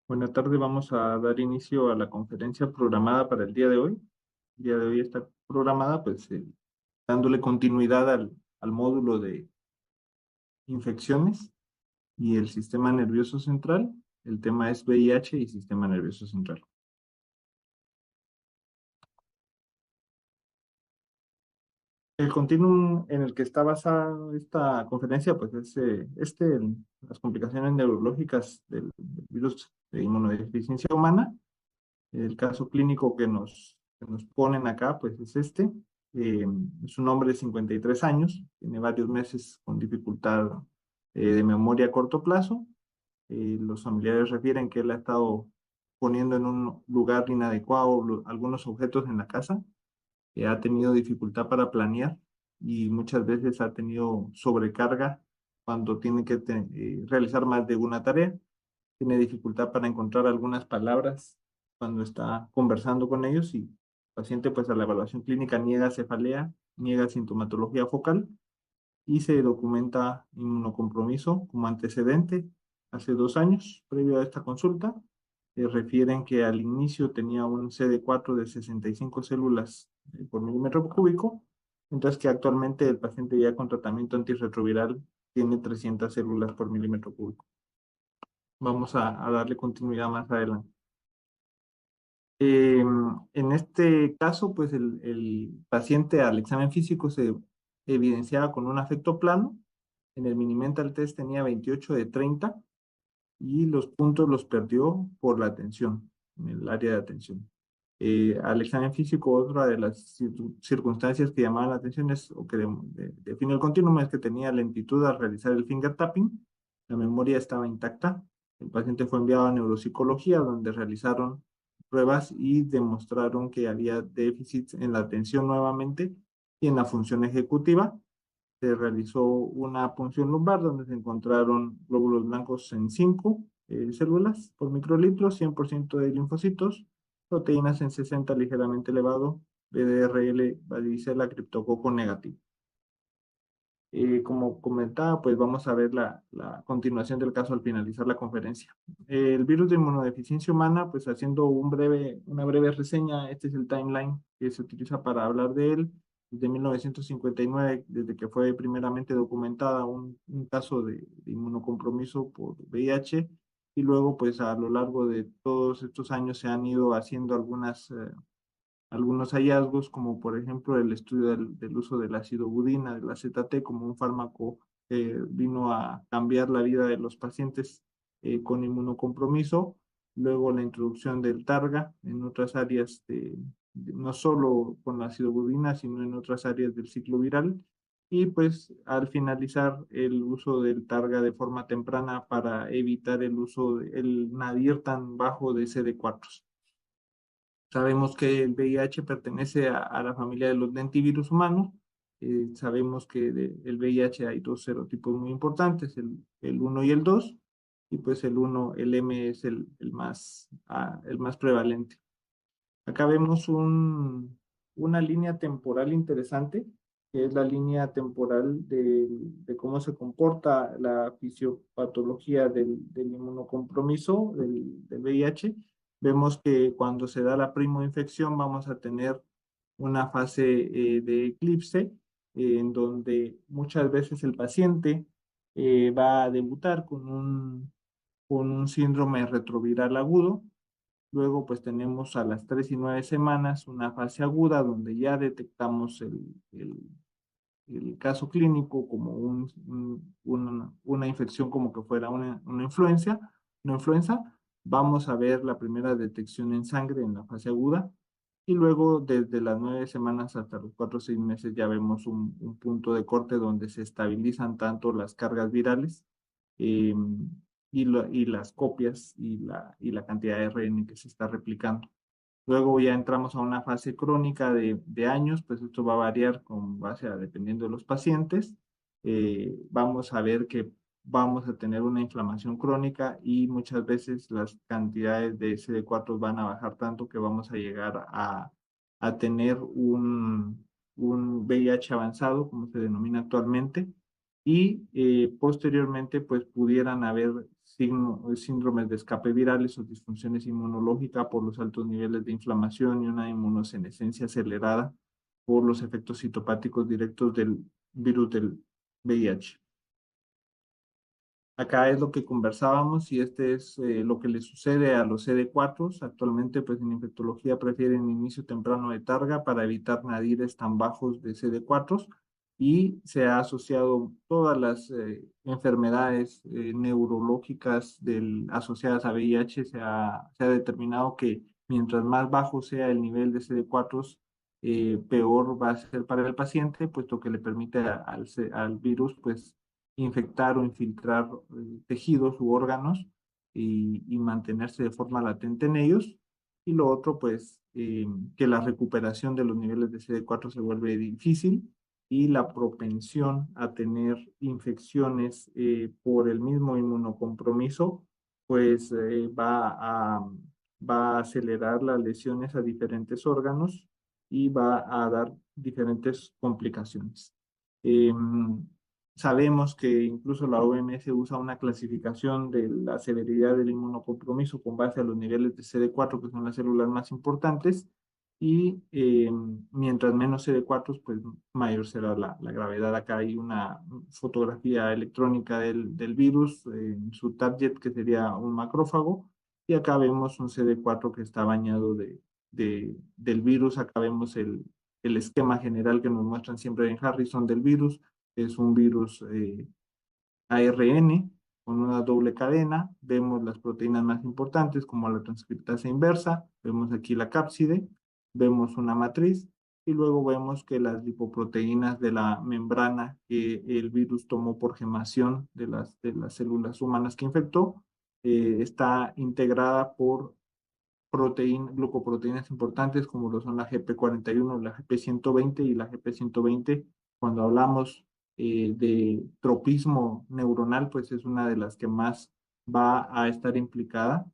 Buenas tardes, vamos a dar inicio a la conferencia programada para el día de hoy. El día de hoy está programada, pues, dándole continuidad al módulo de infecciones y el sistema nervioso central. El tema es VIH y sistema nervioso central. El continuum en el que está basada esta conferencia, pues, es las complicaciones neurológicas del virus de inmunodeficiencia humana. El caso clínico que nos ponen acá, pues es este. Eh, es un hombre de 53 años, tiene varios meses con dificultad de memoria a corto plazo. Los familiares refieren que él ha estado poniendo en un lugar inadecuado algunos objetos en la casa, que ha tenido dificultad para planear y muchas veces ha tenido sobrecarga cuando tiene que realizar más de una tarea. Tiene dificultad para encontrar algunas palabras cuando está conversando con ellos, y el paciente, pues, a la evaluación clínica niega cefalea, niega sintomatología focal y se documenta inmunocompromiso como antecedente hace 2 años. Previo a esta consulta, refieren que al inicio tenía un CD4 de 65 células por milímetro cúbico, mientras que actualmente el paciente ya con tratamiento antirretroviral tiene 300 células por milímetro cúbico. Vamos a darle continuidad más adelante. En este caso, pues el paciente al examen físico se evidenciaba con un afecto plano. En el Mini-Mental Test tenía 28 de 30 y los puntos los perdió por la atención, en el área de atención. Al examen físico, otra de las circunstancias que llamaban la atención o que define el continuum, es que tenía lentitud al realizar el finger tapping. La memoria estaba intacta. El paciente fue enviado a neuropsicología, donde realizaron pruebas y demostraron que había déficits en la atención nuevamente y en la función ejecutiva. Se realizó una punción lumbar donde se encontraron glóbulos blancos en 5 células por microlitro, 100% de linfocitos, proteínas en 60 ligeramente elevado, BDRL, varicela, criptococo negativo. Como comentaba, pues vamos a ver la continuación del caso al finalizar la conferencia. El virus de inmunodeficiencia humana, pues haciendo una breve reseña, este es el timeline que se utiliza para hablar de él. Desde 1959, desde que fue primeramente documentada un caso de inmunocompromiso por VIH, y luego, pues a lo largo de todos estos años se han ido haciendo algunos hallazgos, como por ejemplo el estudio del uso del ácido budina, del AZT, como un fármaco que vino a cambiar la vida de los pacientes con inmunocompromiso. Luego la introducción del targa en otras áreas, no solo con la ácido budina, sino en otras áreas del ciclo viral. Y pues al finalizar el uso del targa de forma temprana para evitar el uso del nadir tan bajo de CD4. Sabemos que el VIH pertenece a la familia de los lentivirus humanos. Sabemos que del VIH hay dos serotipos muy importantes, el 1 y el 2, y pues el 1, el M, es el más prevalente. Acá vemos una línea temporal interesante, que es la línea temporal de cómo se comporta la fisiopatología del inmunocompromiso del VIH. Vemos que cuando se da la primoinfección vamos a tener una fase de eclipse, en donde muchas veces el paciente va a debutar con un síndrome retroviral agudo. Luego, pues tenemos a las 3 y 9 semanas una fase aguda donde ya detectamos el caso clínico como una infección, como que fuera una influenza. Vamos a ver la primera detección en sangre en la fase aguda, y luego desde las 9 semanas hasta los 4 o 6 meses ya vemos un punto de corte donde se estabilizan tanto las cargas virales eh, y las copias y la cantidad de RN que se está replicando. Luego ya entramos a una fase crónica de años, pues esto va a variar con base a dependiendo de los pacientes. Vamos a ver que vamos a tener una inflamación crónica y muchas veces las cantidades de CD4 van a bajar tanto que vamos a llegar a tener un VIH avanzado, como se denomina actualmente, y posteriormente pues pudieran haber síndromes de escape virales o disfunciones inmunológicas por los altos niveles de inflamación y una inmunosenescencia acelerada por los efectos citopáticos directos del virus del VIH. Acá es lo que conversábamos y este es lo que le sucede a los CD4. Actualmente, pues en infectología prefieren inicio temprano de targa para evitar nadires tan bajos de CD4 y se ha asociado todas las enfermedades neurológicas asociadas a VIH, se ha determinado que mientras más bajo sea el nivel de CD4, peor va a ser para el paciente, puesto que le permite al virus, pues, infectar o infiltrar tejidos u órganos y mantenerse de forma latente en ellos. Y lo otro, pues, que la recuperación de los niveles de CD4 se vuelve difícil y la propensión a tener infecciones por el mismo inmunocompromiso, pues va a acelerar las lesiones a diferentes órganos y va a dar diferentes complicaciones. Sabemos que incluso la OMS usa una clasificación de la severidad del inmunocompromiso con base a los niveles de CD4, que son las células más importantes, y mientras menos CD4, pues mayor será la gravedad. Acá hay una fotografía electrónica del virus, en su target, que sería un macrófago, y acá vemos un CD4 que está bañado del virus. Acá vemos el esquema general que nos muestran siempre en Harrison del virus. Es un virus ARN con una doble cadena. Vemos las proteínas más importantes como la transcriptasa inversa, vemos aquí la cápside, vemos una matriz y luego vemos que las lipoproteínas de la membrana que el virus tomó por gemación de las células humanas que infectó está integrada por glucoproteínas importantes como lo son la GP41, la GP120 y la GP120. Cuando hablamos de tropismo neuronal, pues es una de las que más va a estar implicada.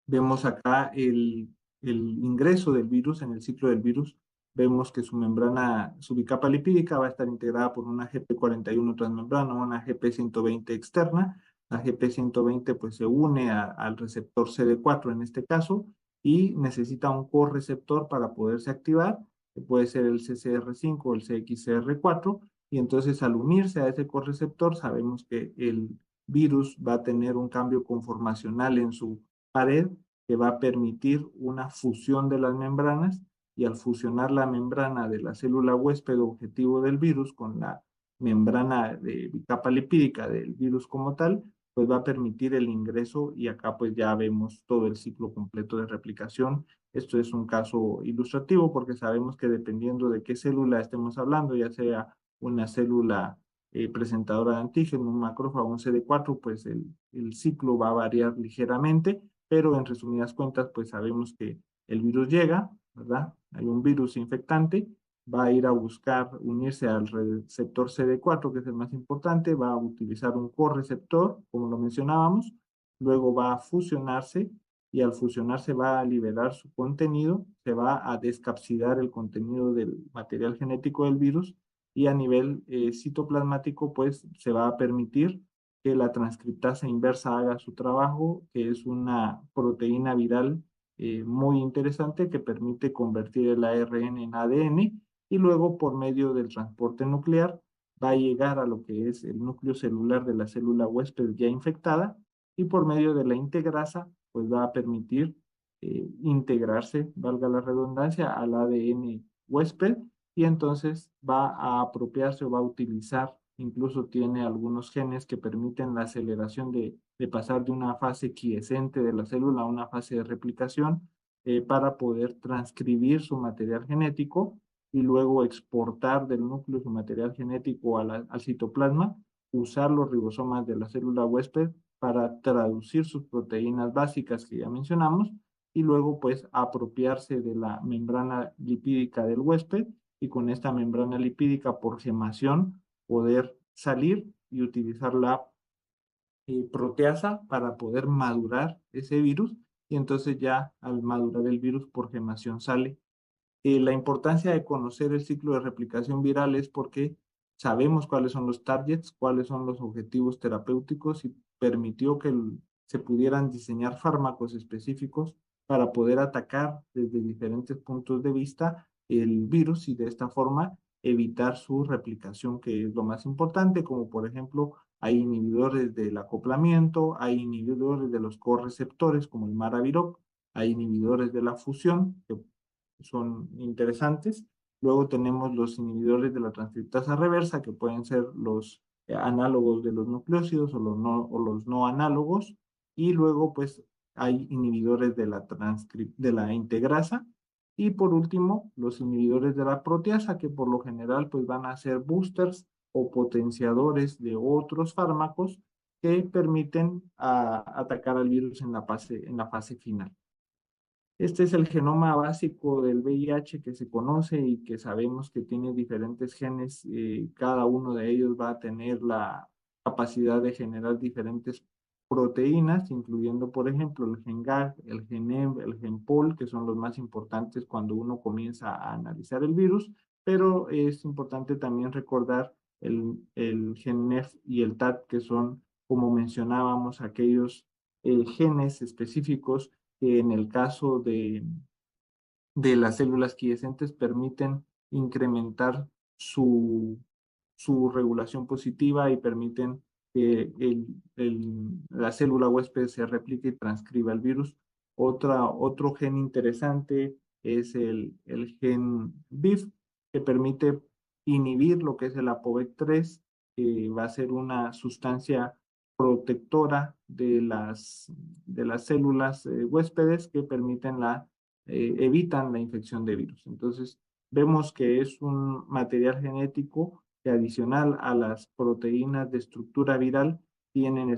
Vemos acá el ingreso del virus en el ciclo del virus. Vemos que su membrana, su bicapa lipídica va a estar integrada por una GP41 transmembrana, una GP120 externa. La GP120 pues se une al receptor CD4 en este caso y necesita un correceptor para poderse activar, que puede ser el CCR5 o el CXCR4, y entonces al unirse a ese correceptor sabemos que el virus va a tener un cambio conformacional en su pared que va a permitir una fusión de las membranas, y al fusionar la membrana de la célula huésped objetivo del virus con la membrana de capa lipídica del virus como tal, pues va a permitir el ingreso, y acá pues ya vemos todo el ciclo completo de replicación. Esto es un caso ilustrativo porque sabemos que dependiendo de qué célula estemos hablando, ya sea una célula presentadora de antígeno, un macrófago, un CD4, pues el ciclo va a variar ligeramente, pero en resumidas cuentas, pues sabemos que el virus llega, ¿verdad? Hay un virus infectante, va a ir a buscar unirse al receptor CD4, que es el más importante, va a utilizar un correceptor, como lo mencionábamos, luego va a fusionarse y al fusionarse va a liberar su contenido, se va a descapsidar el contenido del material genético del virus y a nivel citoplasmático, pues se va a permitir que la transcriptasa inversa haga su trabajo, que es una proteína viral muy interesante que permite convertir el ARN en ADN, y luego por medio del transporte nuclear va a llegar a lo que es el núcleo celular de la célula huésped ya infectada, y por medio de la integrasa pues va a permitir integrarse, valga la redundancia, al ADN huésped, y entonces va a apropiarse o va a utilizar, incluso tiene algunos genes que permiten la aceleración de pasar de una fase quiescente de la célula a una fase de replicación para poder transcribir su material genético y luego exportar del núcleo su material genético al citoplasma, usar los ribosomas de la célula huésped para traducir sus proteínas básicas que ya mencionamos, y luego pues apropiarse de la membrana lipídica del huésped, y con esta membrana lipídica por gemación poder salir y utilizar la proteasa para poder madurar ese virus, y entonces ya al madurar el virus por gemación sale. La importancia de conocer el ciclo de replicación viral es porque sabemos cuáles son los targets, cuáles son los objetivos terapéuticos, y permitió que se pudieran diseñar fármacos específicos para poder atacar desde diferentes puntos de vista el virus y de esta forma evitar su replicación, que es lo más importante, como por ejemplo hay inhibidores del acoplamiento, hay inhibidores de los correceptores como el Maraviroc, hay inhibidores de la fusión que son interesantes. Luego tenemos los inhibidores de la transcriptasa reversa, que pueden ser los análogos de los nucleósidos o los no análogos. Y luego, pues, hay inhibidores de de la integrasa. Y por último, los inhibidores de la proteasa, que por lo general, pues, van a ser boosters o potenciadores de otros fármacos que permiten atacar al virus en la fase final. Este es el genoma básico del VIH que se conoce y que sabemos que tiene diferentes genes. Cada uno de ellos va a tener la capacidad de generar diferentes proteínas, incluyendo, por ejemplo, el gen GAG, el gen EMB, el gen POL, que son los más importantes cuando uno comienza a analizar el virus, pero es importante también recordar el gen NEF y el TAT, que son, como mencionábamos, aquellos genes específicos que en el caso de las células quiescentes permiten incrementar su regulación positiva y permiten que la célula huésped se replique y transcriba el virus. Otro gen interesante es el gen BIF, que permite inhibir lo que es el ApoB3, que va a ser una sustancia protectora de las células huéspedes que evitan la infección de virus. Entonces, vemos que es un material genético que adicional a las proteínas de estructura viral tiene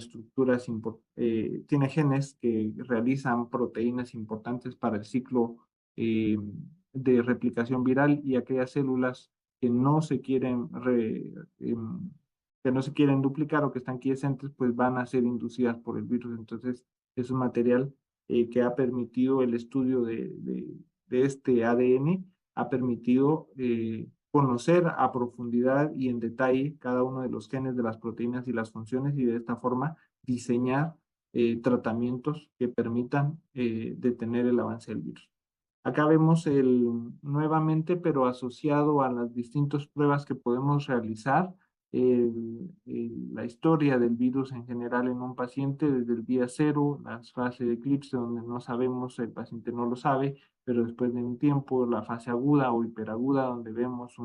genes que realizan proteínas importantes para el ciclo de replicación viral y aquellas células que no se quieren que no se quieren duplicar o que están quiescentes, pues van a ser inducidas por el virus. Entonces, es un material que ha permitido el estudio de este ADN, ha permitido conocer a profundidad y en detalle cada uno de los genes de las proteínas y las funciones y de esta forma diseñar tratamientos que permitan detener el avance del virus. Acá vemos nuevamente, pero asociado a las distintas pruebas que podemos realizar, la historia del virus en general en un paciente desde el día cero, las fases de eclipse donde no sabemos, el paciente no lo sabe, pero después de un tiempo, la fase aguda o hiperaguda donde vemos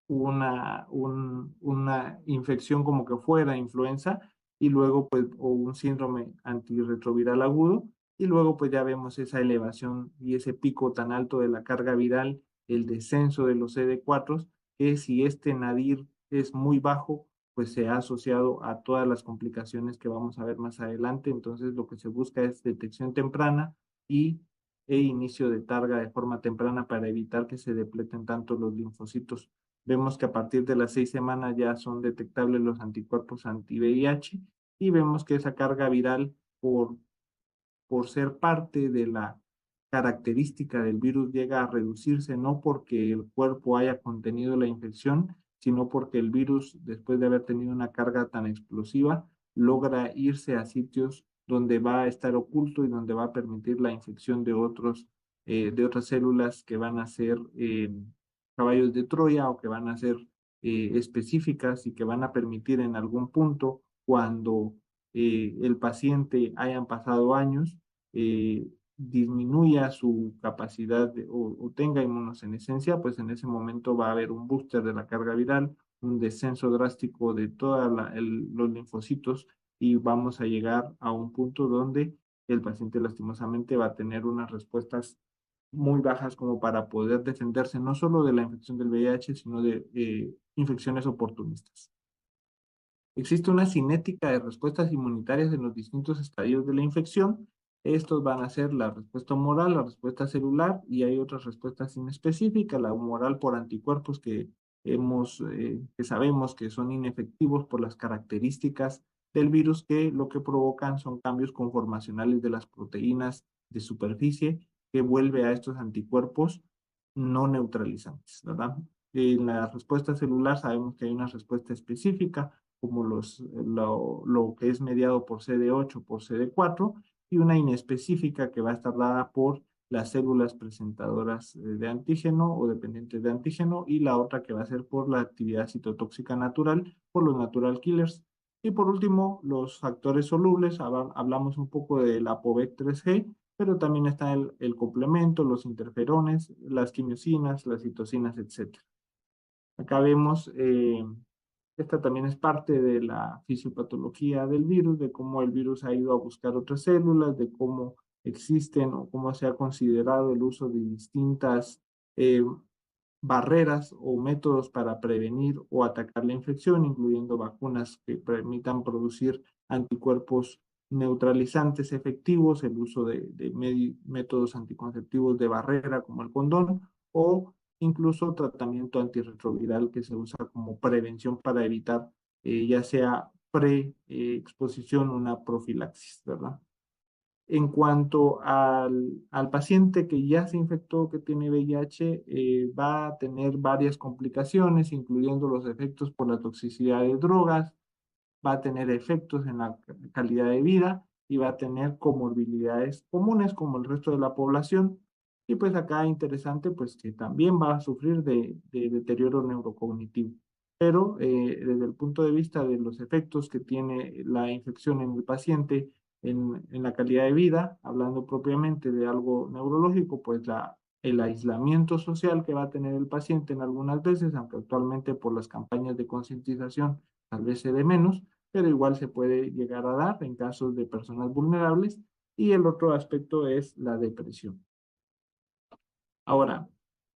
una infección como que fuera influenza y luego pues o un síndrome antirretroviral agudo y luego pues ya vemos esa elevación y ese pico tan alto de la carga viral, el descenso de los CD4, que si este nadir es muy bajo, pues se ha asociado a todas las complicaciones que vamos a ver más adelante. Entonces lo que se busca es detección temprana e inicio de targa de forma temprana para evitar que se depleten tanto los linfocitos. Vemos que a partir de las 6 semanas ya son detectables los anticuerpos anti-VIH y vemos que esa carga viral, por ser parte de la característica del virus, llega a reducirse no porque el cuerpo haya contenido la infección, sino porque el virus, después de haber tenido una carga tan explosiva, logra irse a sitios donde va a estar oculto y donde va a permitir la infección de otras células que van a ser caballos de Troya o que van a ser específicas y que van a permitir en algún punto, cuando el paciente hayan pasado años, disminuya su capacidad o tenga inmunosenescencia, pues en ese momento va a haber un booster de la carga viral, un descenso drástico de todos los linfocitos y vamos a llegar a un punto donde el paciente lastimosamente va a tener unas respuestas muy bajas como para poder defenderse no solo de la infección del VIH, sino de infecciones oportunistas. Existe una cinética de respuestas inmunitarias en los distintos estadios de la infección. Estos van a ser la respuesta humoral, la respuesta celular y hay otras respuestas inespecíficas, la humoral por anticuerpos que sabemos que son inefectivos por las características del virus, que lo que provocan son cambios conformacionales de las proteínas de superficie que vuelve a estos anticuerpos no neutralizantes, ¿verdad? En la respuesta celular sabemos que hay una respuesta específica como lo que es mediado por CD8, por CD4, y una inespecífica que va a estar dada por las células presentadoras de antígeno o dependientes de antígeno, y la otra que va a ser por la actividad citotóxica natural, por los natural killers. Y por último, los factores solubles, hablamos un poco del ApoB3G, pero también está el complemento, los interferones, las quimiosinas, las citocinas, etc. Acá vemos, esta también es parte de la fisiopatología del virus, de cómo el virus ha ido a buscar otras células, de cómo existen o cómo se ha considerado el uso de distintas eh, barreras o métodos para prevenir o atacar la infección, incluyendo vacunas que permitan producir anticuerpos neutralizantes efectivos, el uso de métodos anticonceptivos de barrera como el condón, o incluso tratamiento antirretroviral que se usa como prevención para evitar ya sea pre-exposición o una profilaxis, ¿verdad? En cuanto al paciente que ya se infectó, que tiene VIH, va a tener varias complicaciones, incluyendo los efectos por la toxicidad de drogas, va a tener efectos en la calidad de vida y va a tener comorbilidades comunes como el resto de la población. Y pues acá interesante, pues que también va a sufrir de deterioro neurocognitivo. Pero desde el punto de vista de los efectos que tiene la infección en el paciente en la calidad de vida, hablando propiamente de algo neurológico, pues el aislamiento social que va a tener el paciente en algunas veces, aunque actualmente por las campañas de concientización tal vez se dé menos, pero igual se puede llegar a dar en casos de personas vulnerables. Y el otro aspecto es la depresión. Ahora,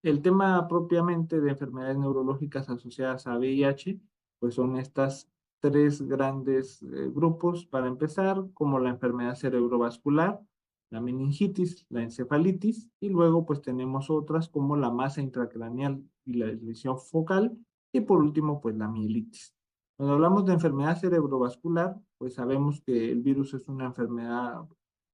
el tema propiamente de enfermedades neurológicas asociadas a VIH, pues son estas tres grandes grupos. Para empezar, como la enfermedad cerebrovascular, la meningitis, la encefalitis, y luego pues tenemos otras como la masa intracraneal y la lesión focal, y por último pues la mielitis. Cuando hablamos de enfermedad cerebrovascular, pues sabemos que el virus es una enfermedad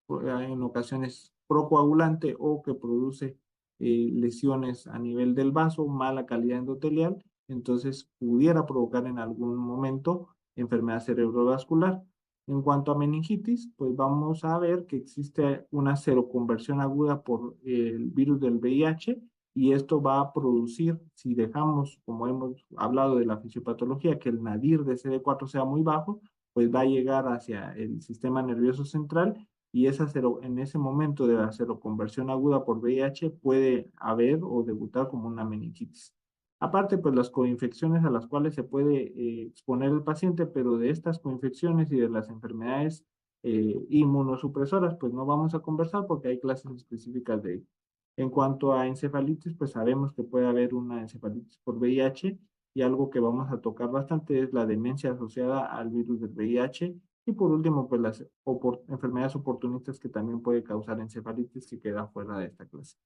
en ocasiones procoagulante o que produce lesiones a nivel del vaso, mala calidad endotelial, entonces pudiera provocar en algún momento enfermedad cerebrovascular. En cuanto a meningitis, pues vamos a ver que existe una seroconversión aguda por el virus del VIH, y esto va a producir, si dejamos, como hemos hablado de la fisiopatología, que el nadir de CD4 sea muy bajo, pues va a llegar hacia el sistema nervioso central, y en ese momento de la seroconversión aguda por VIH puede haber o debutar como una meningitis. Aparte, pues las coinfecciones a las cuales se puede exponer el paciente, pero de estas coinfecciones y de las enfermedades inmunosupresoras, pues no vamos a conversar porque hay clases específicas de ello. En cuanto a encefalitis, pues sabemos que puede haber una encefalitis por VIH, y algo que vamos a tocar bastante es la demencia asociada al virus del VIH. Y por último, pues las enfermedades oportunistas que también puede causar encefalitis, que queda fuera de esta clase.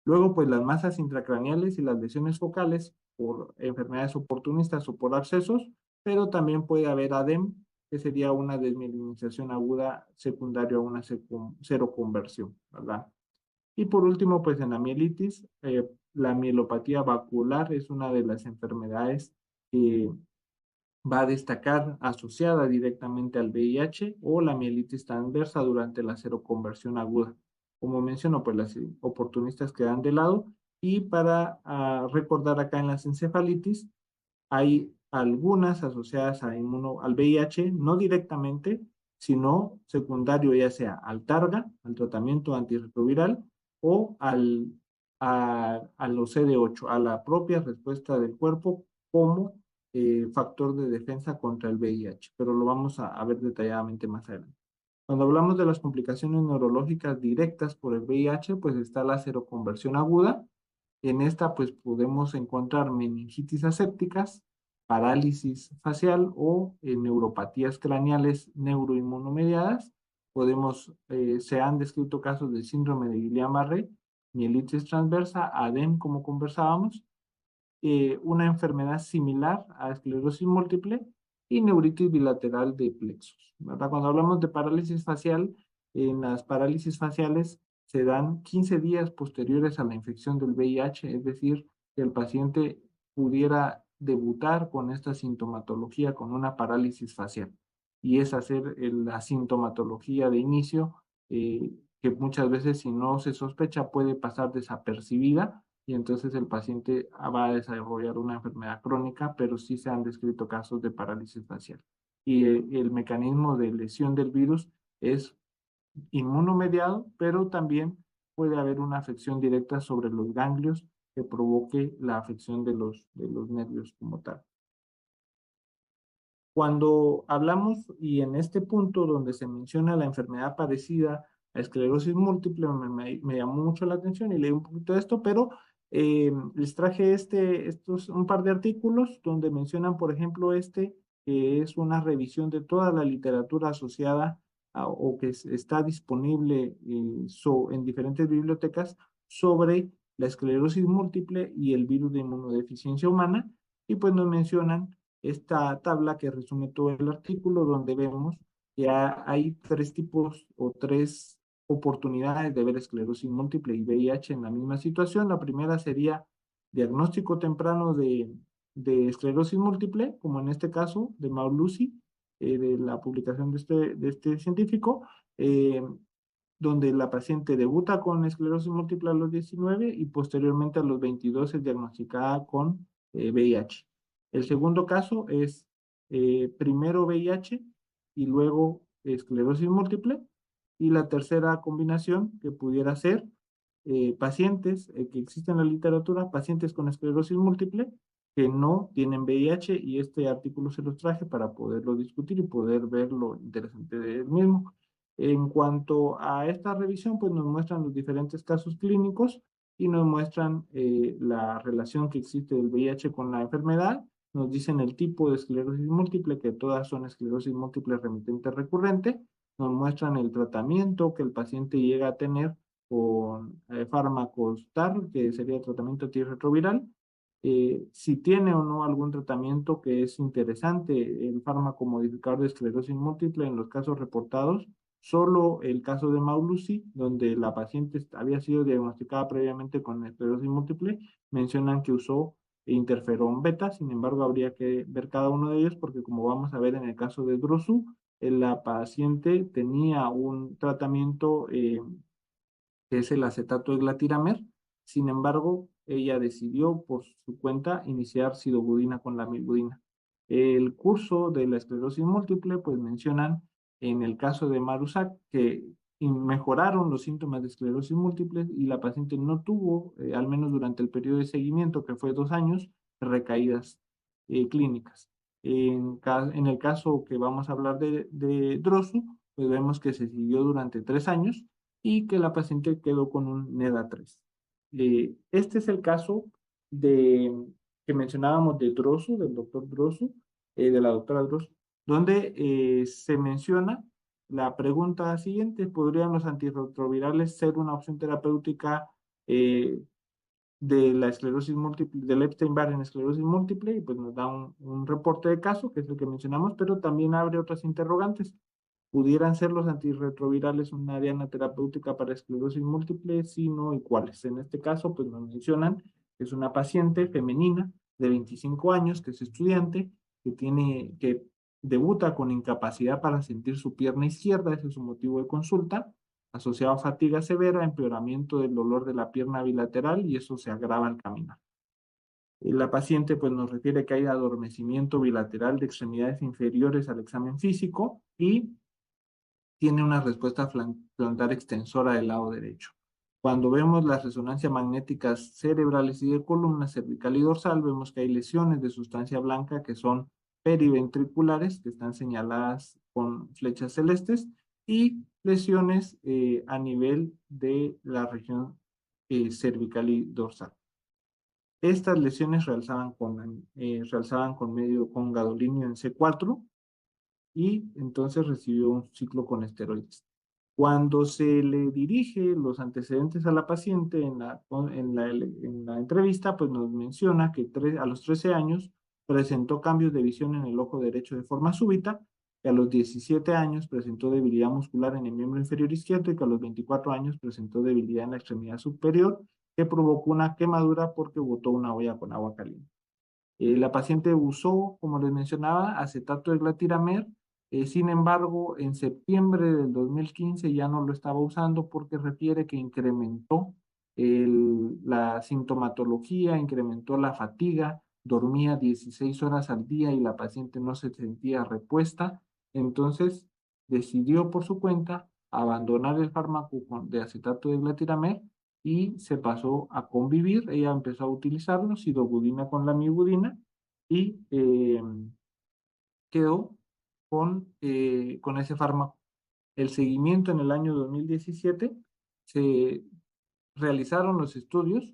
Luego, pues las masas intracraneales y las lesiones focales por enfermedades oportunistas o por abscesos, pero también puede haber ADEM, que sería una desmielinización aguda secundaria a una seroconversión, ¿verdad? Y por último, pues en la mielitis, la mielopatía vacular es una de las enfermedades que va a destacar asociada directamente al VIH, o la mielitis transversa durante la seroconversión aguda. Como menciono, pues las oportunistas quedan de lado, y para recordar acá en las encefalitis, hay algunas asociadas al VIH, no directamente, sino secundario ya sea al targa, al tratamiento antirretroviral, o a los CD8, a la propia respuesta del cuerpo como factor de defensa contra el VIH, pero lo vamos a ver detalladamente más adelante. Cuando hablamos de las complicaciones neurológicas directas por el VIH, pues está la seroconversión aguda. En esta, pues podemos encontrar meningitis asépticas, parálisis facial o neuropatías craneales neuroinmunomediadas. Se han descrito casos de síndrome de Guillain-Barré, mielitis transversa, ADEM, como conversábamos, una enfermedad similar a esclerosis múltiple, y neuritis bilateral de plexos, ¿verdad? Cuando hablamos de parálisis facial, en las parálisis faciales se dan 15 días posteriores a la infección del VIH, es decir, que el paciente pudiera debutar con esta sintomatología con una parálisis facial. Y es hacer la sintomatología de inicio, que muchas veces si no se sospecha puede pasar desapercibida y entonces el paciente va a desarrollar una enfermedad crónica, pero sí se han descrito casos de parálisis facial. Y el mecanismo de lesión del virus es inmunomediado, pero también puede haber una afección directa sobre los ganglios que provoque la afección de los nervios como tal. Cuando hablamos, y en este punto donde se menciona la enfermedad parecida a esclerosis múltiple, me llamó mucho la atención y leí un poquito de esto, pero les traje estos, un par de artículos donde mencionan, por ejemplo, que es una revisión de toda la literatura asociada o que está disponible en diferentes bibliotecas sobre la esclerosis múltiple y el virus de inmunodeficiencia humana, y pues nos mencionan esta tabla que resume todo el artículo, donde vemos que hay tres tipos o tres oportunidades de ver esclerosis múltiple y VIH en la misma situación. La primera sería diagnóstico temprano de esclerosis múltiple, como en este caso de Maulusi, de la publicación de este científico, donde la paciente debuta con esclerosis múltiple a los 19 y posteriormente a los 22 es diagnosticada con VIH. El segundo caso es primero VIH y luego esclerosis múltiple. Y la tercera combinación que pudiera ser pacientes que existen en la literatura, pacientes con esclerosis múltiple que no tienen VIH, y este artículo se los traje para poderlo discutir y poder ver lo interesante del mismo. En cuanto a esta revisión, pues nos muestran los diferentes casos clínicos y nos muestran la relación que existe del VIH con la enfermedad. Nos dicen el tipo de esclerosis múltiple, que todas son esclerosis múltiple remitente recurrente. Nos muestran el tratamiento que el paciente llega a tener con fármacos TAR, que sería el tratamiento antirretroviral. Si tiene o no algún tratamiento que es interesante, el fármaco modificador de esclerosis múltiple en los casos reportados. Solo el caso de Maulusi, donde la paciente había sido diagnosticada previamente con esclerosis múltiple, mencionan que usó interferón beta. Sin embargo, habría que ver cada uno de ellos porque, como vamos a ver en el caso de Drosu, la paciente tenía un tratamiento que es el acetato de glatiramer. Sin embargo, ella decidió por su cuenta iniciar sidobudina con la milbudina. El curso de la esclerosis múltiple, pues mencionan en el caso de Marusac que mejoraron los síntomas de esclerosis múltiple y la paciente no tuvo, al menos durante el periodo de seguimiento, que fue 2 años, recaídas clínicas. En el caso que vamos a hablar de Drosu, pues vemos que se siguió durante 3 años y que la paciente quedó con un NEDA 3. Este es el caso de, que mencionábamos de Drosu, del doctor Drosu, de la doctora Drosu, donde se menciona la pregunta siguiente: ¿podrían los antirretrovirales ser una opción terapéutica de la esclerosis múltiple, del Epstein-Barr en esclerosis múltiple? Y pues nos da un reporte de caso, que es el que mencionamos, pero también abre otras interrogantes. ¿Pudieran ser los antirretrovirales una diana terapéutica para esclerosis múltiple? Sí, no, y cuáles. En este caso, pues nos mencionan que es una paciente femenina de 25 años, que es estudiante, que debuta con incapacidad para sentir su pierna izquierda, ese es su motivo de consulta, asociado a fatiga severa, empeoramiento del dolor de la pierna bilateral, y eso se agrava al caminar. La paciente pues nos refiere que hay adormecimiento bilateral de extremidades inferiores al examen físico y tiene una respuesta plantar extensora del lado derecho. Cuando vemos las resonancias magnéticas cerebrales y de columna cervical y dorsal, vemos que hay lesiones de sustancia blanca que son periventriculares, que están señaladas con flechas celestes, y lesiones a nivel de la región cervical y dorsal. Estas lesiones realzaban con gadolinio en C4, y entonces recibió un ciclo con esteroides. Cuando se le dirige los antecedentes a la paciente en la entrevista, pues nos menciona que a los 13 años presentó cambios de visión en el ojo derecho de forma súbita, que a los 17 años presentó debilidad muscular en el miembro inferior izquierdo y que a los 24 años presentó debilidad en la extremidad superior, que provocó una quemadura porque botó una olla con agua caliente. La paciente usó, como les mencionaba, acetato de glatiramer. Sin embargo, en septiembre del 2015 ya no lo estaba usando porque refiere que incrementó la sintomatología, incrementó la fatiga, dormía 16 horas al día y la paciente no se sentía repuesta. Entonces, decidió por su cuenta abandonar el fármaco de acetato de glatiramer y se pasó a convivir. Ella empezó a utilizarlo, sidobudina con lamivudina, y quedó con ese fármaco. El seguimiento en el año 2017 se realizaron los estudios.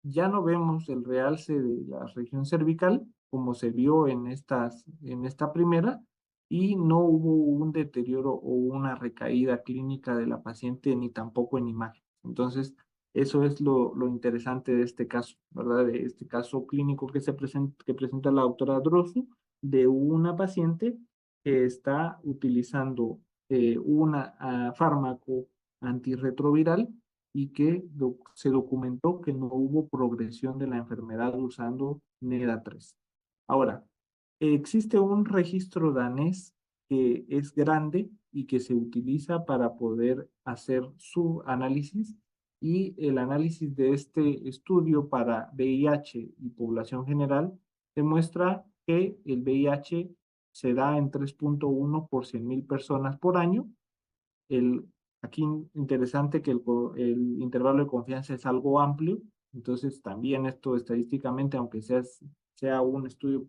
Ya no vemos el realce de la región cervical como se vio en esta primera, y no hubo un deterioro o una recaída clínica de la paciente ni tampoco en imagen. Entonces, eso es lo interesante de este caso, ¿verdad? De este caso clínico que presenta la doctora Drosu, de una paciente que está utilizando un fármaco antirretroviral y que se documentó que no hubo progresión de la enfermedad usando NEDA-3. Ahora, existe un registro danés que es grande y que se utiliza para poder hacer su análisis, y el análisis de este estudio para VIH y población general demuestra que el VIH se da en 3.1 por 100,000 personas por año. Aquí interesante que el intervalo de confianza es algo amplio. Entonces también esto estadísticamente, aunque sea un estudio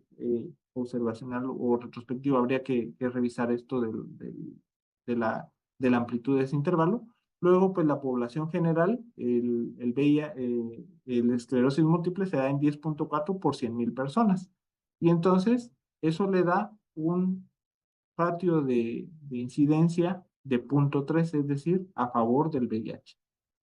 observacional o retrospectivo, habría que revisar esto de la amplitud de ese intervalo. Luego, pues la población general, el VIH, el esclerosis múltiple se da en 10.4 por 100,000 personas. Y entonces eso le da un ratio de incidencia de 0.3, es decir, a favor del VIH.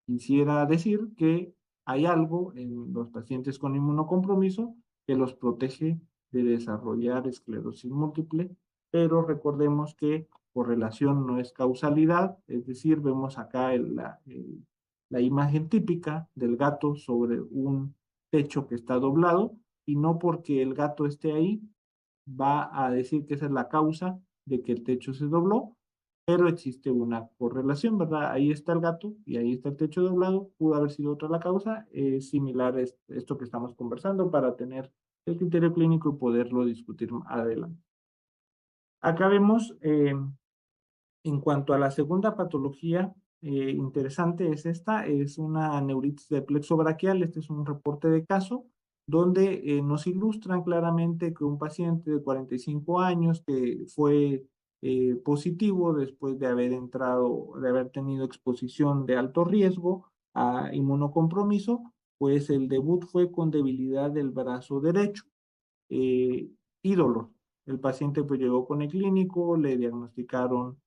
Quisiera decir que hay algo en los pacientes con inmunocompromiso que los protege de desarrollar esclerosis múltiple, pero recordemos que correlación no es causalidad, es decir, vemos acá la imagen típica del gato sobre un techo que está doblado, y no porque el gato esté ahí va a decir que esa es la causa de que el techo se dobló, pero existe una correlación, ¿verdad? Ahí está el gato y ahí está el techo doblado, pudo haber sido otra la causa. Es similar a esto que estamos conversando para tener el criterio clínico y poderlo discutir adelante. Acá vemos, en cuanto a la segunda patología interesante, es una neuritis de plexo braquial. Este es un reporte de caso donde nos ilustran claramente que un paciente de 45 años que fue positivo después de haber tenido exposición de alto riesgo a inmunocompromiso, pues el debut fue con debilidad del brazo derecho eh, y dolor. El paciente pues llegó con el clínico, le diagnosticaron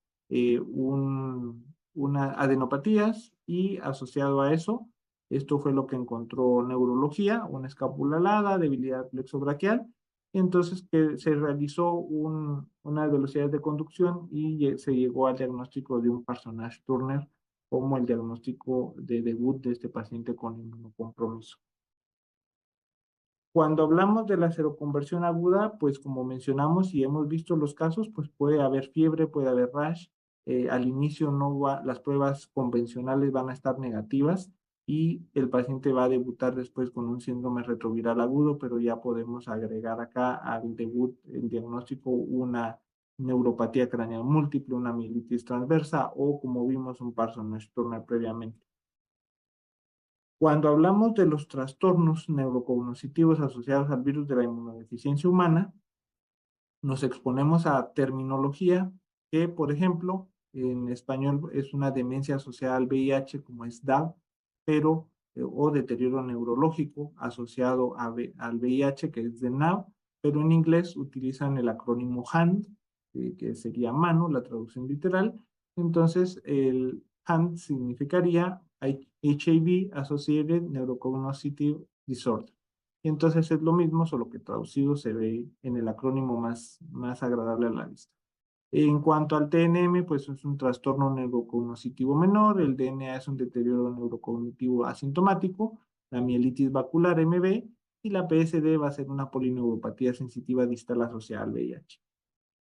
unas adenopatías, y asociado a eso, esto fue lo que encontró neurología, una escápula alada, debilidad plexobraquial. Entonces que se realizó unas velocidades de conducción y se llegó al diagnóstico de un Parsonage Turner como el diagnóstico de debut de este paciente con inmunocompromiso. Cuando hablamos de la seroconversión aguda, pues como mencionamos y hemos visto los casos, pues puede haber fiebre, puede haber rash. Al inicio las pruebas convencionales van a estar negativas y el paciente va a debutar después con un síndrome retroviral agudo, pero ya podemos agregar acá al debut, el diagnóstico, una neuropatía craneal múltiple, una mielitis transversa o, como vimos, un Parsonage Turner previamente. Cuando hablamos de los trastornos neurocognitivos asociados al virus de la inmunodeficiencia humana, nos exponemos a terminología que, por ejemplo, en español es una demencia asociada al VIH, como es DAO, pero, o deterioro neurológico asociado al VIH, que es DNAO, pero en inglés utilizan el acrónimo HAND, que sería mano, la traducción literal. Entonces, el HAND significaría HIV Associated Neurocognitive Disorder. Y entonces es lo mismo, solo que traducido se ve en el acrónimo más agradable a la vista. En cuanto al TNM, pues es un trastorno neurocognitivo menor. El DNA es un deterioro neurocognitivo asintomático. La mielitis vacular, MB, y la PSD va a ser una polineuropatía sensitiva distal asociada al VIH.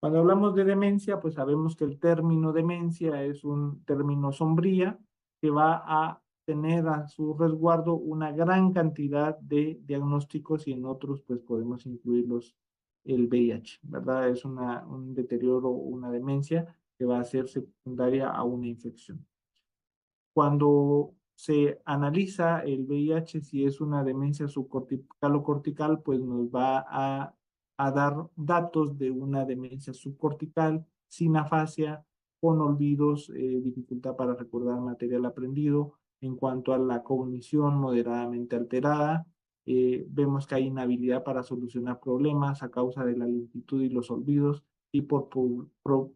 Cuando hablamos de demencia, pues sabemos que el término demencia es un término sombría que va a tener a su resguardo una gran cantidad de diagnósticos y en otros pues podemos incluirlos el VIH, ¿verdad? Es un deterioro o una demencia que va a ser secundaria a una infección. Cuando se analiza el VIH, si es una demencia subcortical o cortical, pues nos va a dar datos de una demencia subcortical, sin afasia, con olvidos, dificultad para recordar material aprendido. En cuanto a la cognición moderadamente alterada, vemos que hay inhabilidad para solucionar problemas a causa de la lentitud y los olvidos y por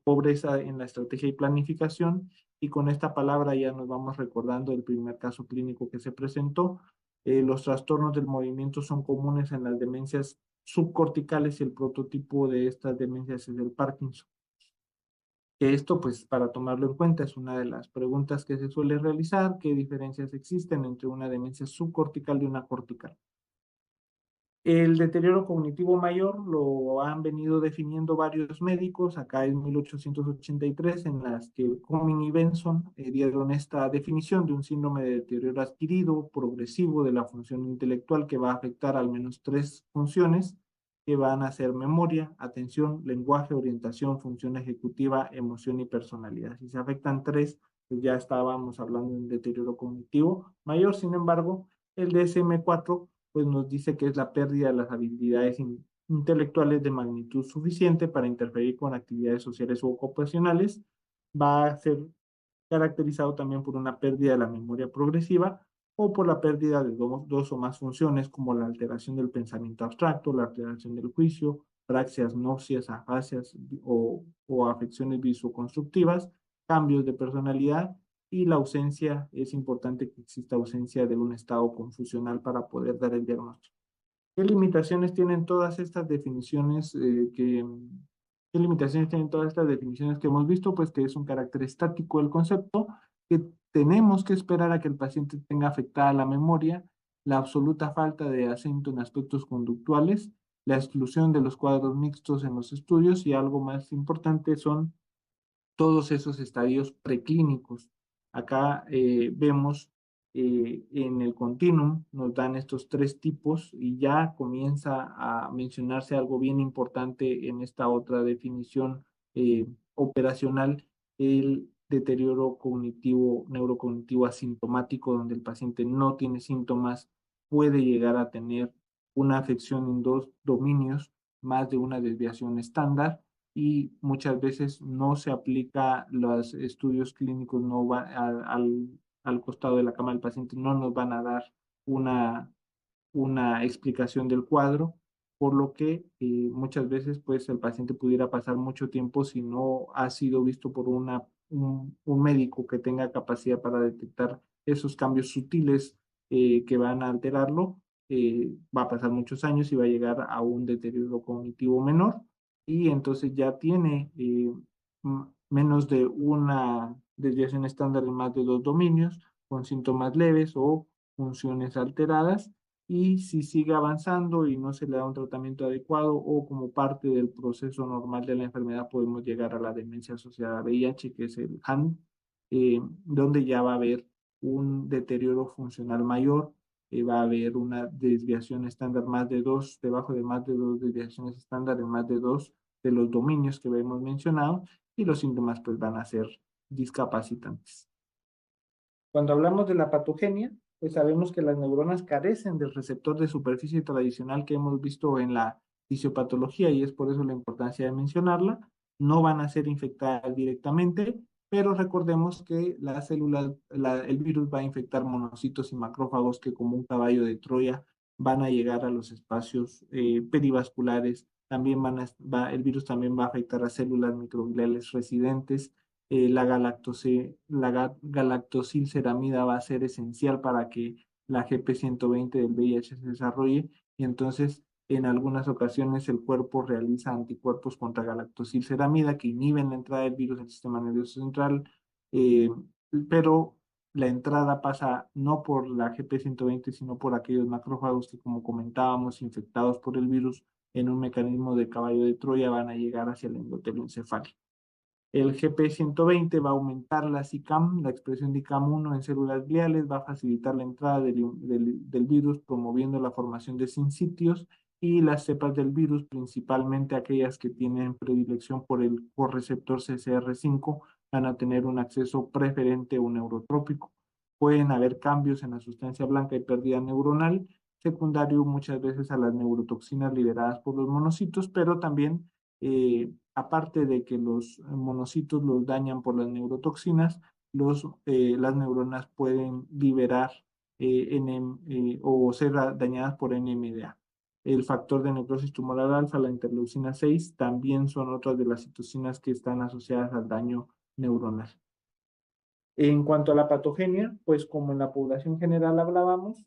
pobreza en la estrategia y planificación. Y con esta palabra ya nos vamos recordando el primer caso clínico que se presentó. Los trastornos del movimiento son comunes en las demencias subcorticales y el prototipo de estas demencias es el Parkinson. Esto, pues, para tomarlo en cuenta, es una de las preguntas que se suele realizar. ¿Qué diferencias existen entre una demencia subcortical y una cortical? El deterioro cognitivo mayor lo han venido definiendo varios médicos, acá en 1883, en las que Cumming y Benson dieron esta definición de un síndrome de deterioro adquirido, progresivo de la función intelectual que va a afectar al menos 3 funciones, que van a ser memoria, atención, lenguaje, orientación, función ejecutiva, emoción y personalidad. Si se afectan 3, pues ya estábamos hablando de un deterioro cognitivo mayor. Sin embargo, el DSM-4 pues nos dice que es la pérdida de las habilidades intelectuales de magnitud suficiente para interferir con actividades sociales u ocupacionales. Va a ser caracterizado también por una pérdida de la memoria progresiva o por la pérdida de dos o más funciones como la alteración del pensamiento abstracto, la alteración del juicio, praxias, náuseas, afasias o afecciones visoconstructivas, cambios de personalidad y la ausencia, es importante que exista ausencia de un estado confusional para poder dar el diagnóstico. ¿Qué limitaciones tienen todas estas definiciones ¿Qué limitaciones tienen todas estas definiciones que hemos visto? Pues que es un carácter estático el concepto, que tenemos que esperar a que el paciente tenga afectada la memoria, la absoluta falta de acento en aspectos conductuales, la exclusión de los cuadros mixtos en los estudios y algo más importante son todos esos estadios preclínicos. Acá vemos en el continuum, nos dan estos 3 tipos y ya comienza a mencionarse algo bien importante en esta otra definición operacional, el deterioro cognitivo, neurocognitivo asintomático, donde el paciente no tiene síntomas, puede llegar a tener una afección en 2 dominios, más de una desviación estándar, y muchas veces no se aplica los estudios clínicos, no va al costado de la cama del paciente, no nos van a dar una explicación del cuadro, por lo que muchas veces pues el paciente pudiera pasar mucho tiempo si no ha sido visto por un médico que tenga capacidad para detectar esos cambios sutiles que van a alterarlo, va a pasar muchos años y va a llegar a un deterioro cognitivo menor y entonces ya tiene menos de una desviación estándar en más de 2 dominios, con síntomas leves o funciones alteradas, y si sigue avanzando y no se le da un tratamiento adecuado o como parte del proceso normal de la enfermedad, podemos llegar a la demencia asociada a VIH, que es el HAN, donde ya va a haber un deterioro funcional mayor, va a haber una desviación estándar más de 2, debajo de más de 2 desviaciones estándar en más de 2 de los dominios que hemos mencionado, y los síntomas pues van a ser discapacitantes. Cuando hablamos de la patogenia, pues sabemos que las neuronas carecen del receptor de superficie tradicional que hemos visto en la fisiopatología y es por eso la importancia de mencionarla. No van a ser infectadas directamente, pero recordemos que el virus va a infectar monocitos y macrófagos que como un caballo de Troya van a llegar a los espacios perivasculares. También el virus también va a afectar a células microgliales residentes. La galactosilceramida va a ser esencial para que la GP120 del VIH se desarrolle y entonces en algunas ocasiones el cuerpo realiza anticuerpos contra galactosilceramida que inhiben la entrada del virus al sistema nervioso central, pero la entrada pasa no por la GP120, sino por aquellos macrófagos que, como comentábamos, infectados por el virus en un mecanismo de caballo de Troya, van a llegar hacia el endotelio encefálico. El GP120 va a aumentar la SICAM, la expresión de ICAM1 en células gliales, va a facilitar la entrada del virus, promoviendo la formación de sinsitios, y las cepas del virus, principalmente aquellas que tienen predilección por el correceptor CCR5, van a tener un acceso preferente o neurotrópico. Pueden haber cambios en la sustancia blanca y pérdida neuronal, secundario muchas veces a las neurotoxinas liberadas por los monocitos, pero también aparte de que los monocitos los dañan por las neurotoxinas, las neuronas pueden liberar o ser dañadas por NMDA. El factor de necrosis tumoral alfa, la interleucina 6, también son otras de las citocinas que están asociadas al daño neuronal. En cuanto a la patogenia, pues como en la población general hablábamos,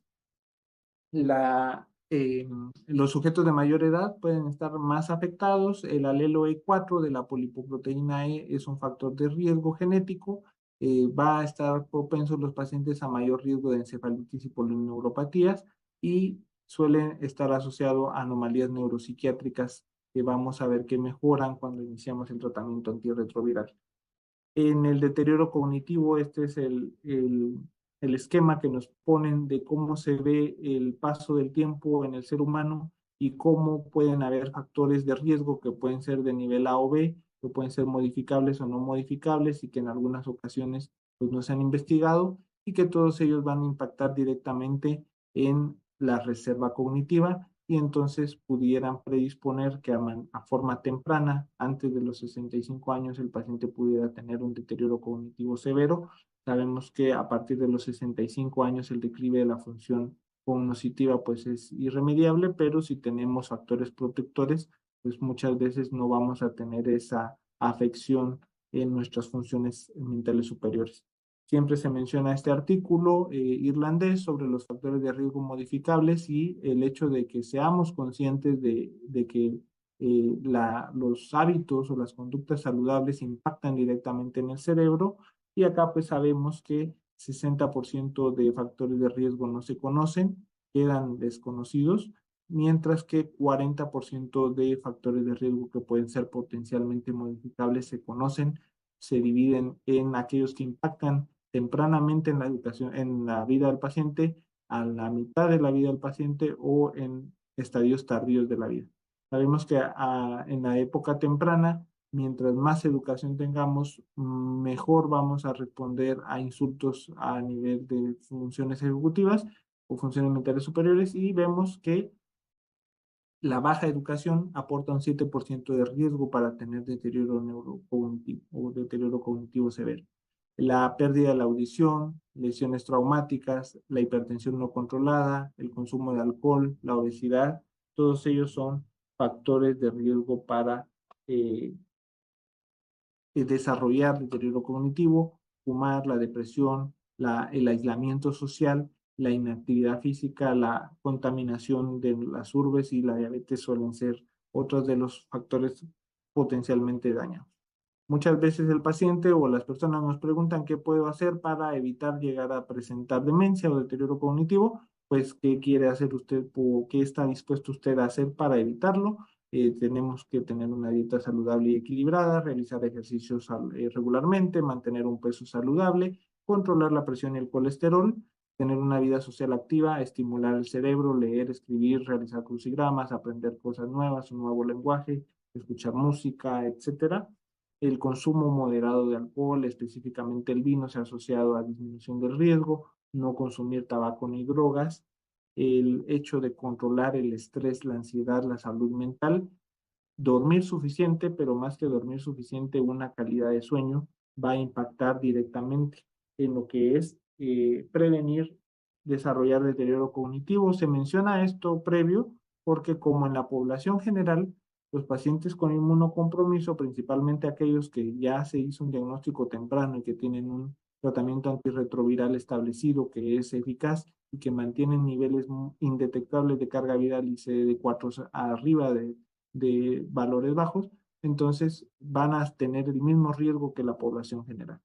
los sujetos de mayor edad pueden estar más afectados. El alelo E4 de la polipoproteína E es un factor de riesgo genético. Va a estar propensos los pacientes a mayor riesgo de encefalitis y polineuropatías, y suelen estar asociados a anomalías neuropsiquiátricas que vamos a ver que mejoran cuando iniciamos el tratamiento antirretroviral. En el deterioro cognitivo, este es el esquema que nos ponen de cómo se ve el paso del tiempo en el ser humano y cómo pueden haber factores de riesgo que pueden ser de nivel A o B, que pueden ser modificables o no modificables, y que en algunas ocasiones pues, no se han investigado, y que todos ellos van a impactar directamente en la reserva cognitiva, y entonces pudieran predisponer que a forma temprana, antes de los 65 años, el paciente pudiera tener un deterioro cognitivo severo. Sabemos que a partir de los 65 años el declive de la función cognitiva pues es irremediable, pero si tenemos factores protectores, pues muchas veces no vamos a tener esa afección en nuestras funciones mentales superiores. Siempre se menciona este artículo irlandés sobre los factores de riesgo modificables, y el hecho de que seamos conscientes de que los hábitos o las conductas saludables impactan directamente en el cerebro. Y acá pues sabemos que 60% de factores de riesgo no se conocen, quedan desconocidos, mientras que 40% de factores de riesgo que pueden ser potencialmente modificables se conocen. Se dividen en aquellos que impactan tempranamente en la educación, en la vida del paciente, a la mitad de la vida del paciente, o en estadios tardíos de la vida. Sabemos que en la época temprana, mientras más educación tengamos, mejor vamos a responder a insultos a nivel de funciones ejecutivas o funciones mentales superiores, y vemos que la baja educación aporta un 7% de riesgo para tener deterioro neurocognitivo o deterioro cognitivo severo. La pérdida de la audición, lesiones traumáticas, la hipertensión no controlada, el consumo de alcohol, la obesidad, todos ellos son factores de riesgo para desarrollar deterioro cognitivo. Fumar, la depresión, el aislamiento social, la inactividad física, la contaminación de las urbes y la diabetes suelen ser otros de los factores potencialmente dañados. Muchas veces el paciente o las personas nos preguntan qué puedo hacer para evitar llegar a presentar demencia o deterioro cognitivo. Pues, ¿qué quiere hacer usted o qué está dispuesto usted a hacer para evitarlo? Tenemos que tener una dieta saludable y equilibrada, realizar ejercicios regularmente, mantener un peso saludable, controlar la presión y el colesterol, tener una vida social activa, estimular el cerebro, leer, escribir, realizar crucigramas, aprender cosas nuevas, un nuevo lenguaje, escuchar música, etcétera. El consumo moderado de alcohol, específicamente el vino, se ha asociado a disminución del riesgo. No consumir tabaco ni drogas. El hecho de controlar el estrés, la ansiedad, la salud mental. Dormir suficiente, pero más que dormir suficiente, una calidad de sueño va a impactar directamente en lo que es prevenir desarrollar deterioro cognitivo. Se menciona esto previo porque, como en la población general, los pacientes con inmunocompromiso, principalmente aquellos que ya se hizo un diagnóstico temprano y que tienen un tratamiento antirretroviral establecido que es eficaz y que mantienen niveles indetectables de carga viral y CD4 arriba de valores bajos, entonces van a tener el mismo riesgo que la población general.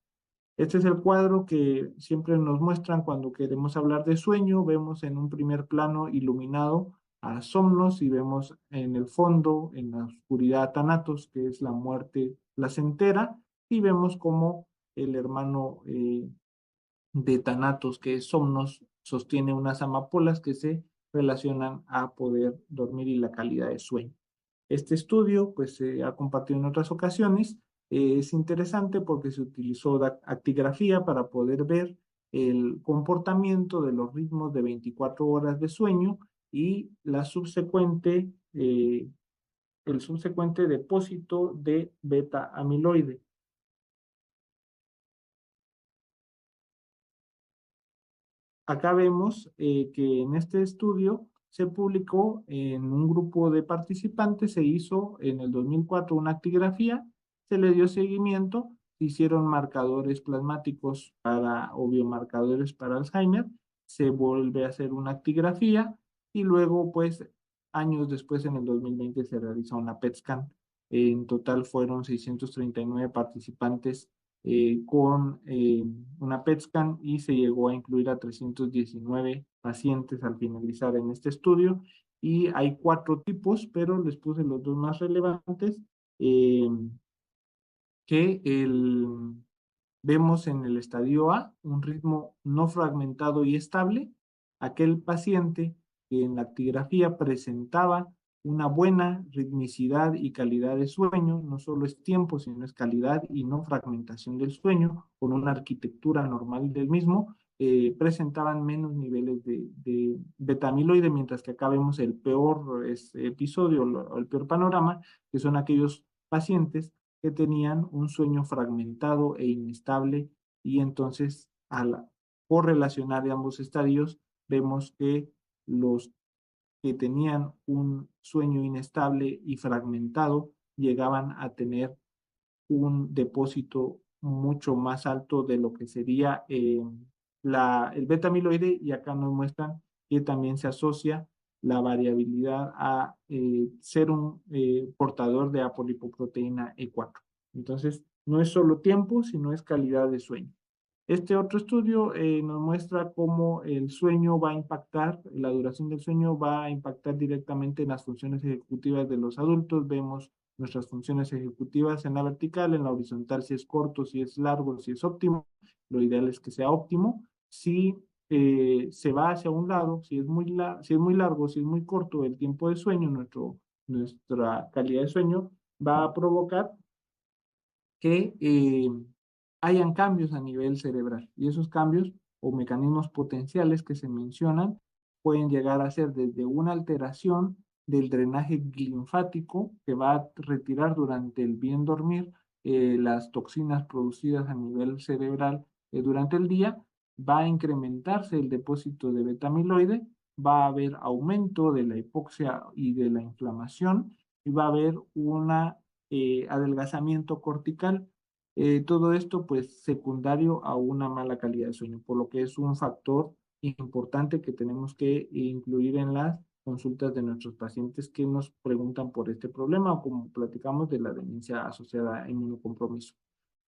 Este es el cuadro que siempre nos muestran cuando queremos hablar de sueño. Vemos en un primer plano iluminado a Somnos y vemos en el fondo, en la oscuridad, a Thanatos, que es la muerte placentera, y vemos como el hermano de Thanatos, que es Somnos, sostiene unas amapolas que se relacionan a poder dormir y la calidad de sueño. Este estudio, pues, se ha compartido en otras ocasiones. Es interesante porque se utilizó actigrafía para poder ver el comportamiento de los ritmos de 24 horas de sueño y el subsecuente depósito de beta amiloide. Acá vemos que en este estudio se publicó en un grupo de participantes, se hizo en el 2004 una actigrafía, se le dio seguimiento, se hicieron marcadores plasmáticos o biomarcadores para Alzheimer, se vuelve a hacer una actigrafía y luego, pues, años después, en el 2020, se realiza una PET scan. En total fueron 639 participantes con una PET scan y se llegó a incluir a 319 pacientes al finalizar en este estudio. Y hay 4 tipos, pero les puse los 2 más relevantes, eh, que vemos en el estadio A un ritmo no fragmentado y estable. Aquel paciente que en la actigrafía presentaba una buena ritmicidad y calidad de sueño, no solo es tiempo, sino es calidad y no fragmentación del sueño, con una arquitectura normal del mismo, presentaban menos niveles de beta-amiloide, mientras que acá vemos el peor episodio, o el peor panorama, que son aquellos pacientes que tenían un sueño fragmentado e inestable, y entonces al correlacionar de ambos estadios vemos que los que tenían un sueño inestable y fragmentado llegaban a tener un depósito mucho más alto de lo que sería el beta amiloide, y acá nos muestran que también se asocia la variabilidad a ser un portador de apolipoproteína E4. Entonces, no es solo tiempo, sino es calidad de sueño. Este otro estudio nos muestra cómo el sueño va a impactar, la duración del sueño va a impactar directamente en las funciones ejecutivas de los adultos. Vemos nuestras funciones ejecutivas en la vertical, en la horizontal si es corto, si es largo, si es óptimo. Lo ideal es que sea óptimo. Si se va hacia un lado, si es muy largo, si es muy corto el tiempo de sueño, nuestra calidad de sueño va a provocar que hayan cambios a nivel cerebral. Y esos cambios o mecanismos potenciales que se mencionan pueden llegar a ser desde una alteración del drenaje linfático, que va a retirar durante el bien dormir las toxinas producidas a nivel cerebral durante el día. Va a incrementarse el depósito de beta-amiloide, va a haber aumento de la hipoxia y de la inflamación, y va a haber una adelgazamiento cortical. Todo esto, pues, secundario a una mala calidad de sueño, por lo que es un factor importante que tenemos que incluir en las consultas de nuestros pacientes que nos preguntan por este problema, o como platicamos de la demencia asociada a inmunocompromiso.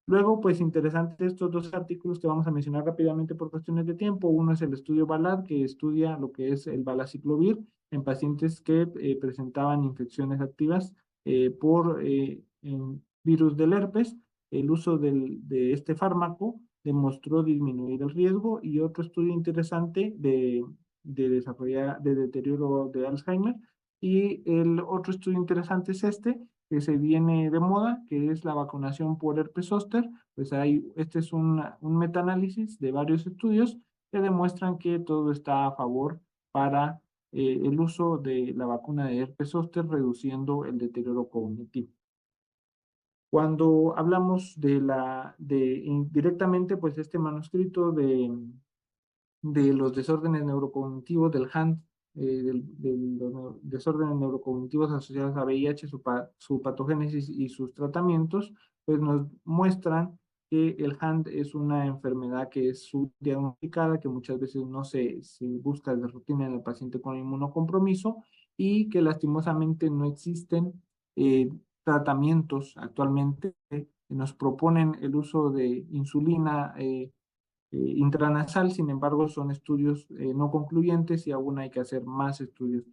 Luego, pues, interesante estos 2 artículos que vamos a mencionar rápidamente por cuestiones de tiempo. Uno es el estudio VALAD, que estudia lo que es el valaciclovir en pacientes que presentaban infecciones activas por virus del herpes. El uso de este fármaco demostró disminuir el riesgo. Y otro estudio interesante de deterioro de Alzheimer. Y el otro estudio interesante es este, que se viene de moda, que es la vacunación por herpes zóster. Pues este es un metaanálisis de varios estudios que demuestran que todo está a favor para el uso de la vacuna de herpes zóster, reduciendo el deterioro cognitivo. Cuando hablamos directamente, pues, este manuscrito de los desórdenes neurocognitivos del HAND, de los desórdenes neurocognitivos asociados a VIH, su patogénesis y sus tratamientos, pues nos muestran que el HAND es una enfermedad que es subdiagnosticada, que muchas veces no se busca de rutina en el paciente con inmunocompromiso, y que lastimosamente no existen tratamientos actualmente nos proponen el uso de insulina intranasal. Sin embargo, son estudios no concluyentes y aún hay que hacer más estudios.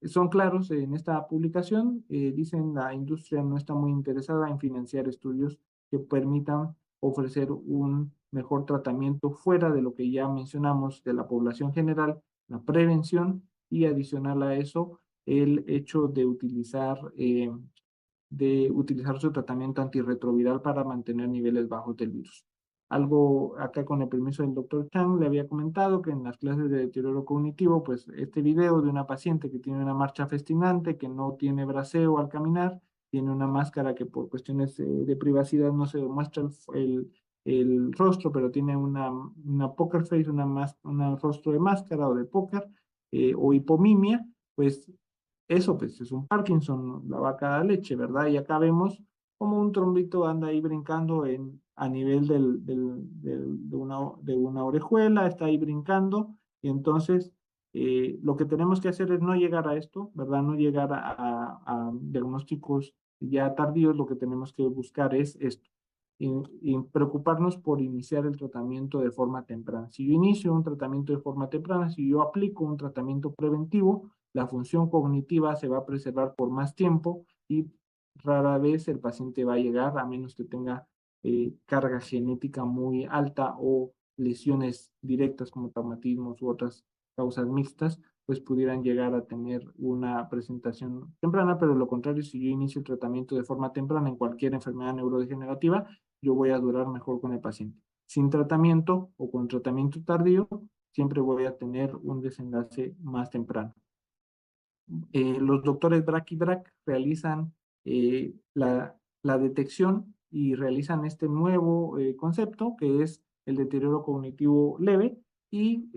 Son claros en esta publicación, dicen la industria no está muy interesada en financiar estudios que permitan ofrecer un mejor tratamiento fuera de lo que ya mencionamos de la población general, la prevención y adicional a eso el hecho de utilizar su tratamiento antirretroviral para mantener niveles bajos del virus. Algo acá con el permiso del doctor Chang le había comentado que en las clases de deterioro cognitivo, pues este video de una paciente que tiene una marcha festinante, que no tiene braceo al caminar, tiene una máscara que por cuestiones de privacidad no se muestra el rostro, pero tiene una poker face, un rostro de máscara o de póker, o hipomimia, pues eso pues es un Parkinson, la vaca da leche, ¿verdad? Y acá vemos como un trombito anda ahí brincando a nivel de una orejuela, está ahí brincando, y entonces lo que tenemos que hacer es no llegar a esto, ¿verdad? No llegar a diagnósticos ya tardíos, lo que tenemos que buscar es esto. Y preocuparnos por iniciar el tratamiento de forma temprana. Si yo inicio un tratamiento de forma temprana, si yo aplico un tratamiento preventivo, la función cognitiva se va a preservar por más tiempo y rara vez el paciente va a llegar, a menos que tenga carga genética muy alta o lesiones directas como traumatismos u otras causas mixtas, pues pudieran llegar a tener una presentación temprana, pero lo contrario, si yo inicio el tratamiento de forma temprana en cualquier enfermedad neurodegenerativa, yo voy a durar mejor con el paciente. Sin tratamiento o con tratamiento tardío, siempre voy a tener un desenlace más temprano. Los doctores Brack y Brack realizan la detección y realizan este nuevo concepto que es el deterioro cognitivo leve y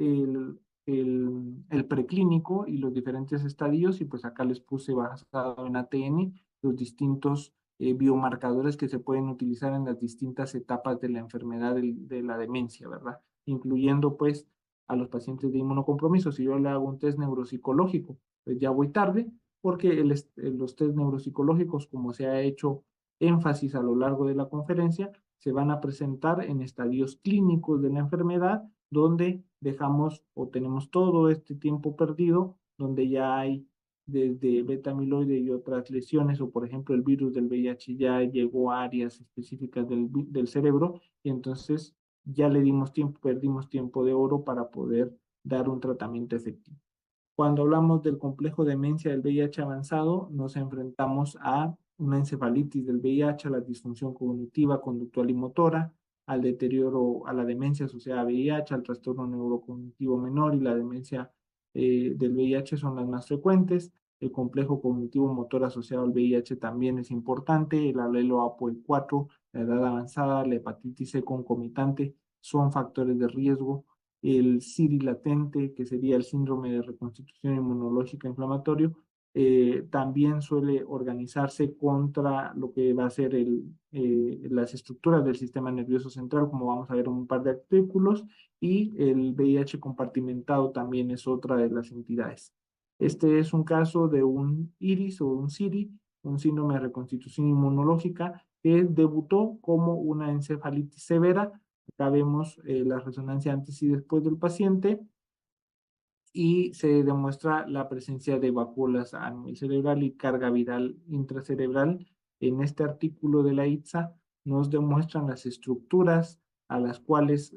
el preclínico y los diferentes estadios, y pues acá les puse basado en ATN los distintos biomarcadores que se pueden utilizar en las distintas etapas de la enfermedad de la demencia, ¿verdad? Incluyendo pues a los pacientes de inmunocompromiso. Si yo le hago un test neuropsicológico, pues ya voy tarde, porque los test neuropsicológicos, como se ha hecho énfasis a lo largo de la conferencia, se van a presentar en estadios clínicos de la enfermedad, donde dejamos o tenemos todo este tiempo perdido, donde ya hay desde beta amiloide y otras lesiones, o por ejemplo el virus del VIH ya llegó a áreas específicas del cerebro, y entonces ya le dimos tiempo, perdimos tiempo de oro para poder dar un tratamiento efectivo. Cuando hablamos del complejo de demencia del VIH avanzado, nos enfrentamos a una encefalitis del VIH, a la disfunción cognitiva, conductual y motora, al deterioro, a la demencia asociada a VIH, al trastorno neurocognitivo menor y la demencia del VIH son las más frecuentes. El complejo cognitivo motor asociado al VIH también es importante. El alelo APOE4, la edad avanzada, la hepatitis C concomitante son factores de riesgo. El SIRI latente, que sería el síndrome de reconstitución inmunológica inflamatorio, también suele organizarse contra lo que va a ser las estructuras del sistema nervioso central, como vamos a ver en un par de artículos, y el VIH compartimentado también es otra de las entidades. Este es un caso de un IRIS o un SIRI, un síndrome de reconstitución inmunológica, que debutó como una encefalitis severa. Acá vemos la resonancia antes y después del paciente y se demuestra la presencia de vacuolas a nivel cerebral y carga viral intracerebral. En este artículo de la ITSA nos demuestran las estructuras a las cuales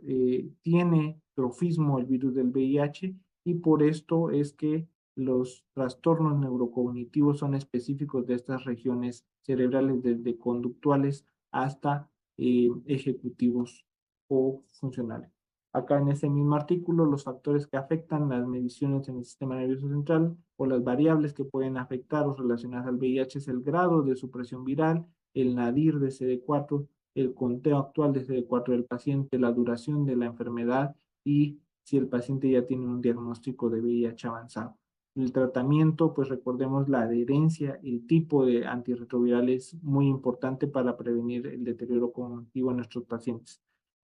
tiene trofismo el virus del VIH, y por esto es que los trastornos neurocognitivos son específicos de estas regiones cerebrales, desde conductuales hasta ejecutivos o funcionales. Acá en ese mismo artículo, los factores que afectan las mediciones en el sistema nervioso central o las variables que pueden afectar o relacionadas al VIH es el grado de supresión viral, el nadir de CD4, el conteo actual de CD4 del paciente, la duración de la enfermedad y si el paciente ya tiene un diagnóstico de VIH avanzado. El tratamiento, pues recordemos la adherencia, el tipo de antirretroviral es muy importante para prevenir el deterioro cognitivo en nuestros pacientes.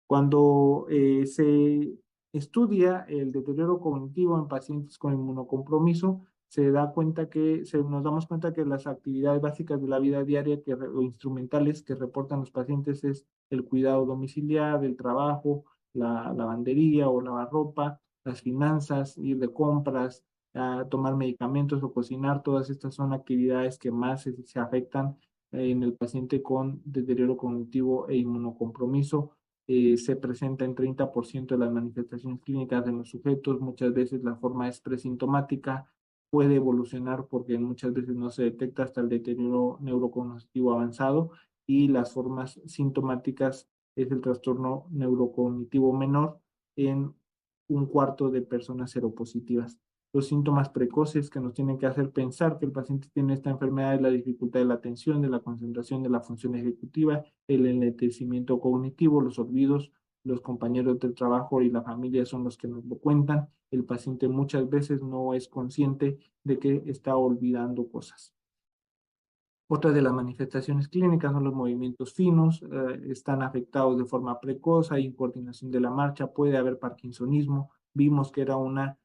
Cuando se estudia el deterioro cognitivo en pacientes con inmunocompromiso, nos damos cuenta que las actividades básicas de la vida diaria o instrumentales que reportan los pacientes es el cuidado domiciliar, el trabajo, la lavandería o lavar ropa, las finanzas, ir de compras, a tomar medicamentos o cocinar. Todas estas son actividades que más se afectan en el paciente con deterioro cognitivo e inmunocompromiso. Se presenta en 30% de las manifestaciones clínicas de los sujetos. Muchas veces la forma es presintomática, puede evolucionar porque muchas veces no se detecta hasta el deterioro neurocognitivo avanzado, y las formas sintomáticas es el trastorno neurocognitivo menor en un cuarto de personas seropositivas. Los síntomas precoces que nos tienen que hacer pensar que el paciente tiene esta enfermedad es la dificultad de la atención, de la concentración, de la función ejecutiva, el enlentecimiento cognitivo, los olvidos. Los compañeros del trabajo y la familia son los que nos lo cuentan. El paciente muchas veces no es consciente de que está olvidando cosas. Otra de las manifestaciones clínicas son los movimientos finos, están afectados de forma precoz, hay incoordinación de la marcha, puede haber parkinsonismo. Vimos que era una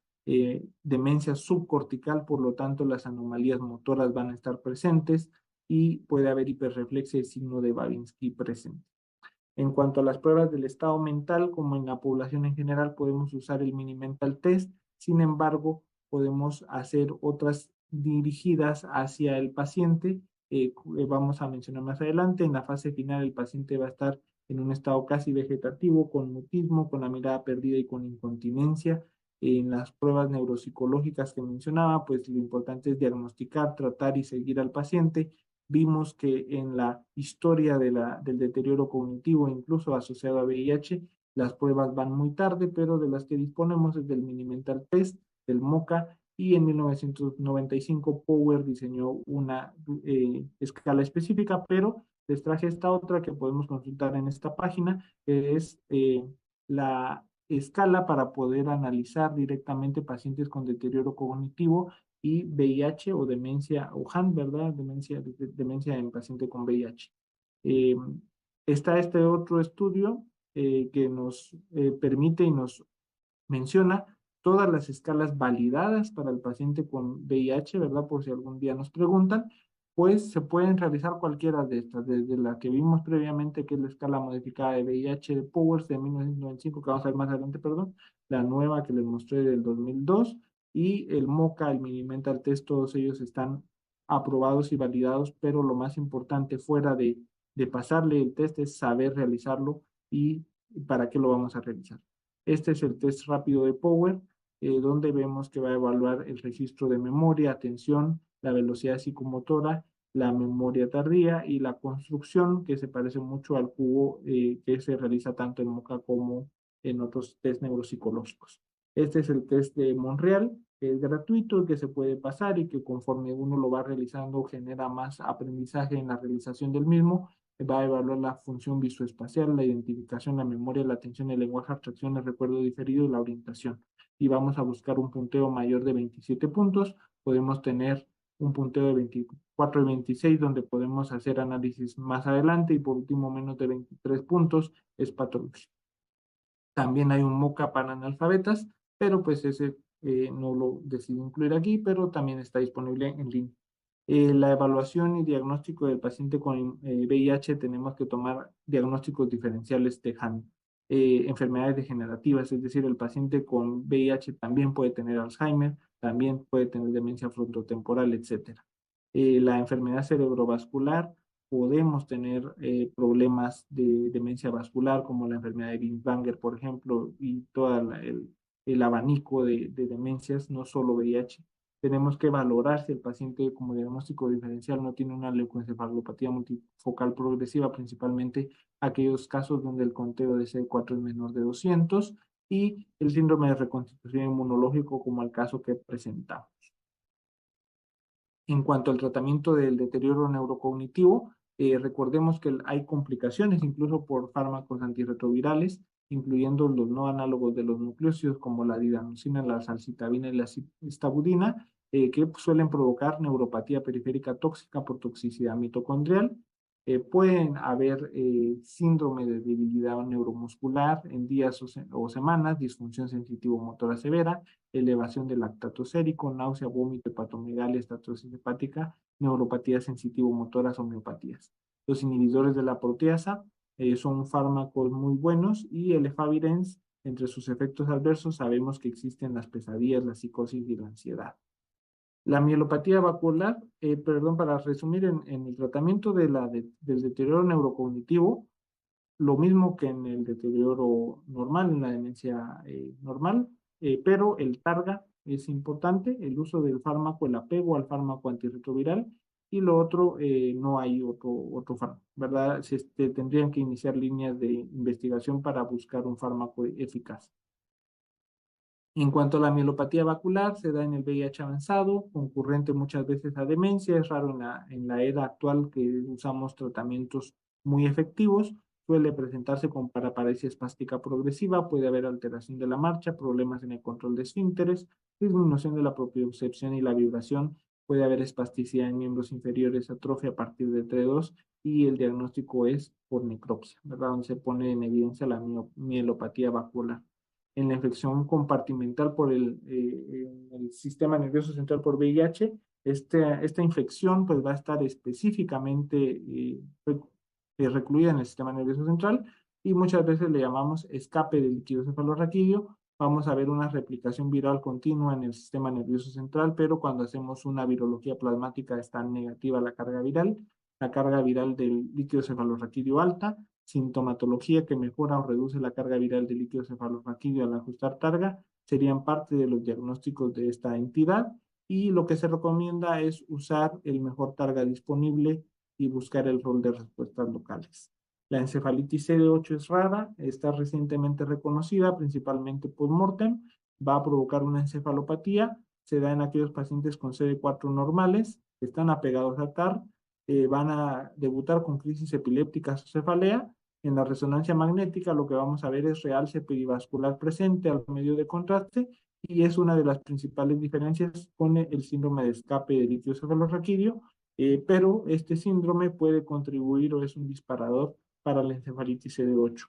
demencia subcortical, por lo tanto las anomalías motoras van a estar presentes y puede haber hiperreflexia y signo de Babinski presente. En cuanto a las pruebas del estado mental, como en la población en general, podemos usar el Mini Mental Test. Sin embargo, podemos hacer otras dirigidas hacia el paciente. Vamos a mencionar más adelante. En la fase final, el paciente va a estar en un estado casi vegetativo, con mutismo, con la mirada perdida y con incontinencia. En las pruebas neuropsicológicas que mencionaba, pues lo importante es diagnosticar, tratar y seguir al paciente. Vimos que en la historia del deterioro cognitivo, incluso asociado a VIH, las pruebas van muy tarde, pero de las que disponemos es del Mini Mental Test, del MoCA, y en 1995 Power diseñó una escala específica, pero les traje esta otra que podemos consultar en esta página, que es la escala para poder analizar directamente pacientes con deterioro cognitivo y VIH o demencia, o HAN, ¿verdad? Demencia en paciente con VIH. Eh, Está este otro estudio que nos permite y nos menciona todas las escalas validadas para el paciente con VIH, ¿verdad? Por si algún día nos preguntan, pues se pueden realizar cualquiera de estas, desde la que vimos previamente, que es la escala modificada de VIH de Powers de 1995, que vamos a ver más adelante, perdón, la nueva que les mostré del 2002, y el MoCA, el Mini Mental Test, todos ellos están aprobados y validados, pero lo más importante fuera de pasarle el test es saber realizarlo y para qué lo vamos a realizar. Este es el test rápido de Power, donde vemos que va a evaluar el registro de memoria, atención, la velocidad psicomotora, la memoria tardía y la construcción, que se parece mucho al cubo que se realiza tanto en MoCA como en otros test neuropsicológicos. Este es el test de Montreal, que es gratuito, que se puede pasar y que conforme uno lo va realizando genera más aprendizaje en la realización del mismo. Va a evaluar la función visoespacial, la identificación, la memoria, la atención, el lenguaje, abstracción, el recuerdo diferido y la orientación. Y vamos a buscar un punteo mayor de 27 puntos. Podemos tener un punteo de 24 y 26, donde podemos hacer análisis más adelante, y por último menos de 23 puntos es patología. También hay un MoCA para analfabetas, pero pues ese no lo decidí incluir aquí, pero también está disponible en línea. La evaluación y diagnóstico del paciente con VIH, tenemos que tomar diagnósticos diferenciales de HAN. Enfermedades degenerativas, es decir, el paciente con VIH también puede tener Alzheimer, también puede tener demencia frontotemporal, etc. La enfermedad cerebrovascular, podemos tener problemas de demencia vascular, como la enfermedad de Binswanger, por ejemplo, y todo el abanico de demencias, no solo VIH. Tenemos que valorar si el paciente como diagnóstico diferencial no tiene una leucoencefalopatía multifocal progresiva, principalmente aquellos casos donde el conteo de CD4 es menor de 200, y el síndrome de reconstitución inmunológico, como el caso que presentamos. En cuanto al tratamiento del deterioro neurocognitivo, recordemos que hay complicaciones incluso por fármacos antirretrovirales, incluyendo los no análogos de los nucleósidos como la didanosina, la salcitabina y la citabudina, que suelen provocar neuropatía periférica tóxica por toxicidad mitocondrial. pueden haber síndrome de debilidad neuromuscular en días o semanas, disfunción sensitivo-motora severa, elevación del lactato sérico, náusea, vómito, hepatomegalia, estatosis hepática, neuropatía sensitivo-motoras o miopatías. Los inhibidores de la proteasa son fármacos muy buenos y el efavirenz, entre sus efectos adversos, sabemos que existen las pesadillas, la psicosis y la ansiedad. La mielopatía vascular, perdón, para resumir, en el tratamiento del deterioro neurocognitivo, lo mismo que en el deterioro normal, en la demencia normal, pero el targa es importante, el uso del fármaco, el apego al fármaco antirretroviral, y lo otro, no hay otro fármaco, ¿verdad? Tendrían que iniciar líneas de investigación para buscar un fármaco eficaz. En cuanto a la mielopatía vascular, se da en el VIH avanzado, concurrente muchas veces a demencia, es raro en la era actual que usamos tratamientos muy efectivos, suele presentarse con paraparesia espástica progresiva, puede haber alteración de la marcha, problemas en el control de esfínteres, disminución de la propiocepción y la vibración, puede haber espasticidad en miembros inferiores, atrofia a partir de T2 y el diagnóstico es por necropsia, ¿verdad? Donde se pone en evidencia la mielopatía vascular. En la infección compartimental por el sistema nervioso central por VIH, esta infección pues va a estar específicamente recluida en el sistema nervioso central y muchas veces le llamamos escape del líquido cefalorraquídeo. Vamos a ver una replicación viral continua en el sistema nervioso central, pero cuando hacemos una virología plasmática está negativa la carga viral del líquido cefalorraquídeo alta, sintomatología que mejora o reduce la carga viral del líquido cefalorraquídeo al ajustar targa, serían parte de los diagnósticos de esta entidad y lo que se recomienda es usar el mejor targa disponible y buscar el rol de respuestas locales. La encefalitis CD8 es rara, está recientemente reconocida principalmente por Mortem, va a provocar una encefalopatía, se da en aquellos pacientes con CD4 normales que están apegados a TAR, van a debutar con crisis epilépticas o cefalea. En la resonancia magnética lo que vamos a ver es realce perivascular presente al medio de contraste y es una de las principales diferencias con el síndrome de escape de líquido cefalorraquídeo, pero este síndrome puede contribuir o es un disparador para la encefalitis CD8.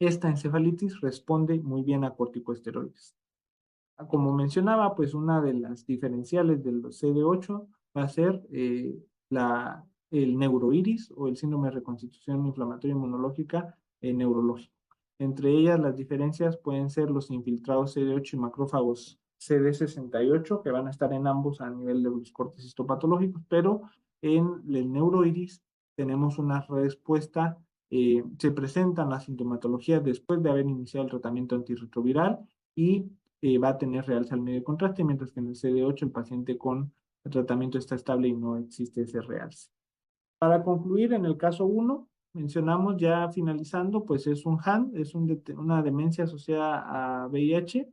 Esta encefalitis responde muy bien a corticosteroides. Como mencionaba, pues una de las diferenciales del CD8 va a ser el neuroiris o el síndrome de reconstitución inflamatoria inmunológica neurológica. Entre ellas, las diferencias pueden ser los infiltrados CD8 y macrófagos CD68, que van a estar en ambos a nivel de los cortes histopatológicos, pero en el neuroiris tenemos una respuesta, se presentan las sintomatologías después de haber iniciado el tratamiento antirretroviral y va a tener realce al medio de contraste, mientras que en el CD8 el paciente con el tratamiento está estable y no existe ese realce. Para concluir, en el caso 1, mencionamos ya finalizando, pues es un HAN, es una demencia asociada a VIH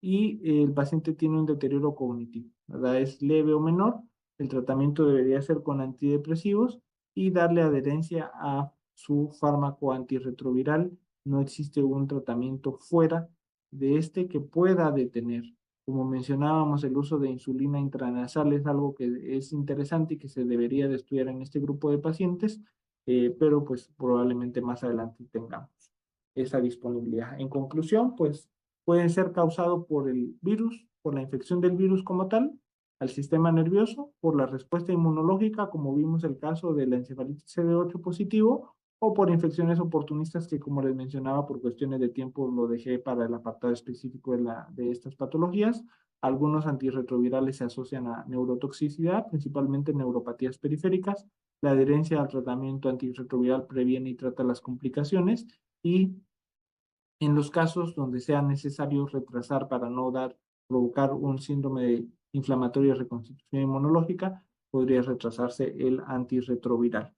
y el paciente tiene un deterioro cognitivo, ¿verdad? Es leve o menor, el tratamiento debería ser con antidepresivos y darle adherencia a su fármaco antirretroviral. No existe un tratamiento fuera de este que pueda detener. Como mencionábamos, el uso de insulina intranasal es algo que es interesante y que se debería de estudiar en este grupo de pacientes, pero pues probablemente más adelante tengamos esa disponibilidad. En conclusión, pues pueden ser causados por el virus, por la infección del virus como tal, al sistema nervioso, por la respuesta inmunológica, como vimos el caso de la encefalitis CD8 positivo, o por infecciones oportunistas que, como les mencionaba, por cuestiones de tiempo lo dejé para el apartado específico de estas patologías. Algunos antirretrovirales se asocian a neurotoxicidad, principalmente neuropatías periféricas. La adherencia al tratamiento antirretroviral previene y trata las complicaciones y en los casos donde sea necesario retrasar para no provocar un síndrome inflamatorio de reconstitución inmunológica, podría retrasarse el antirretroviral.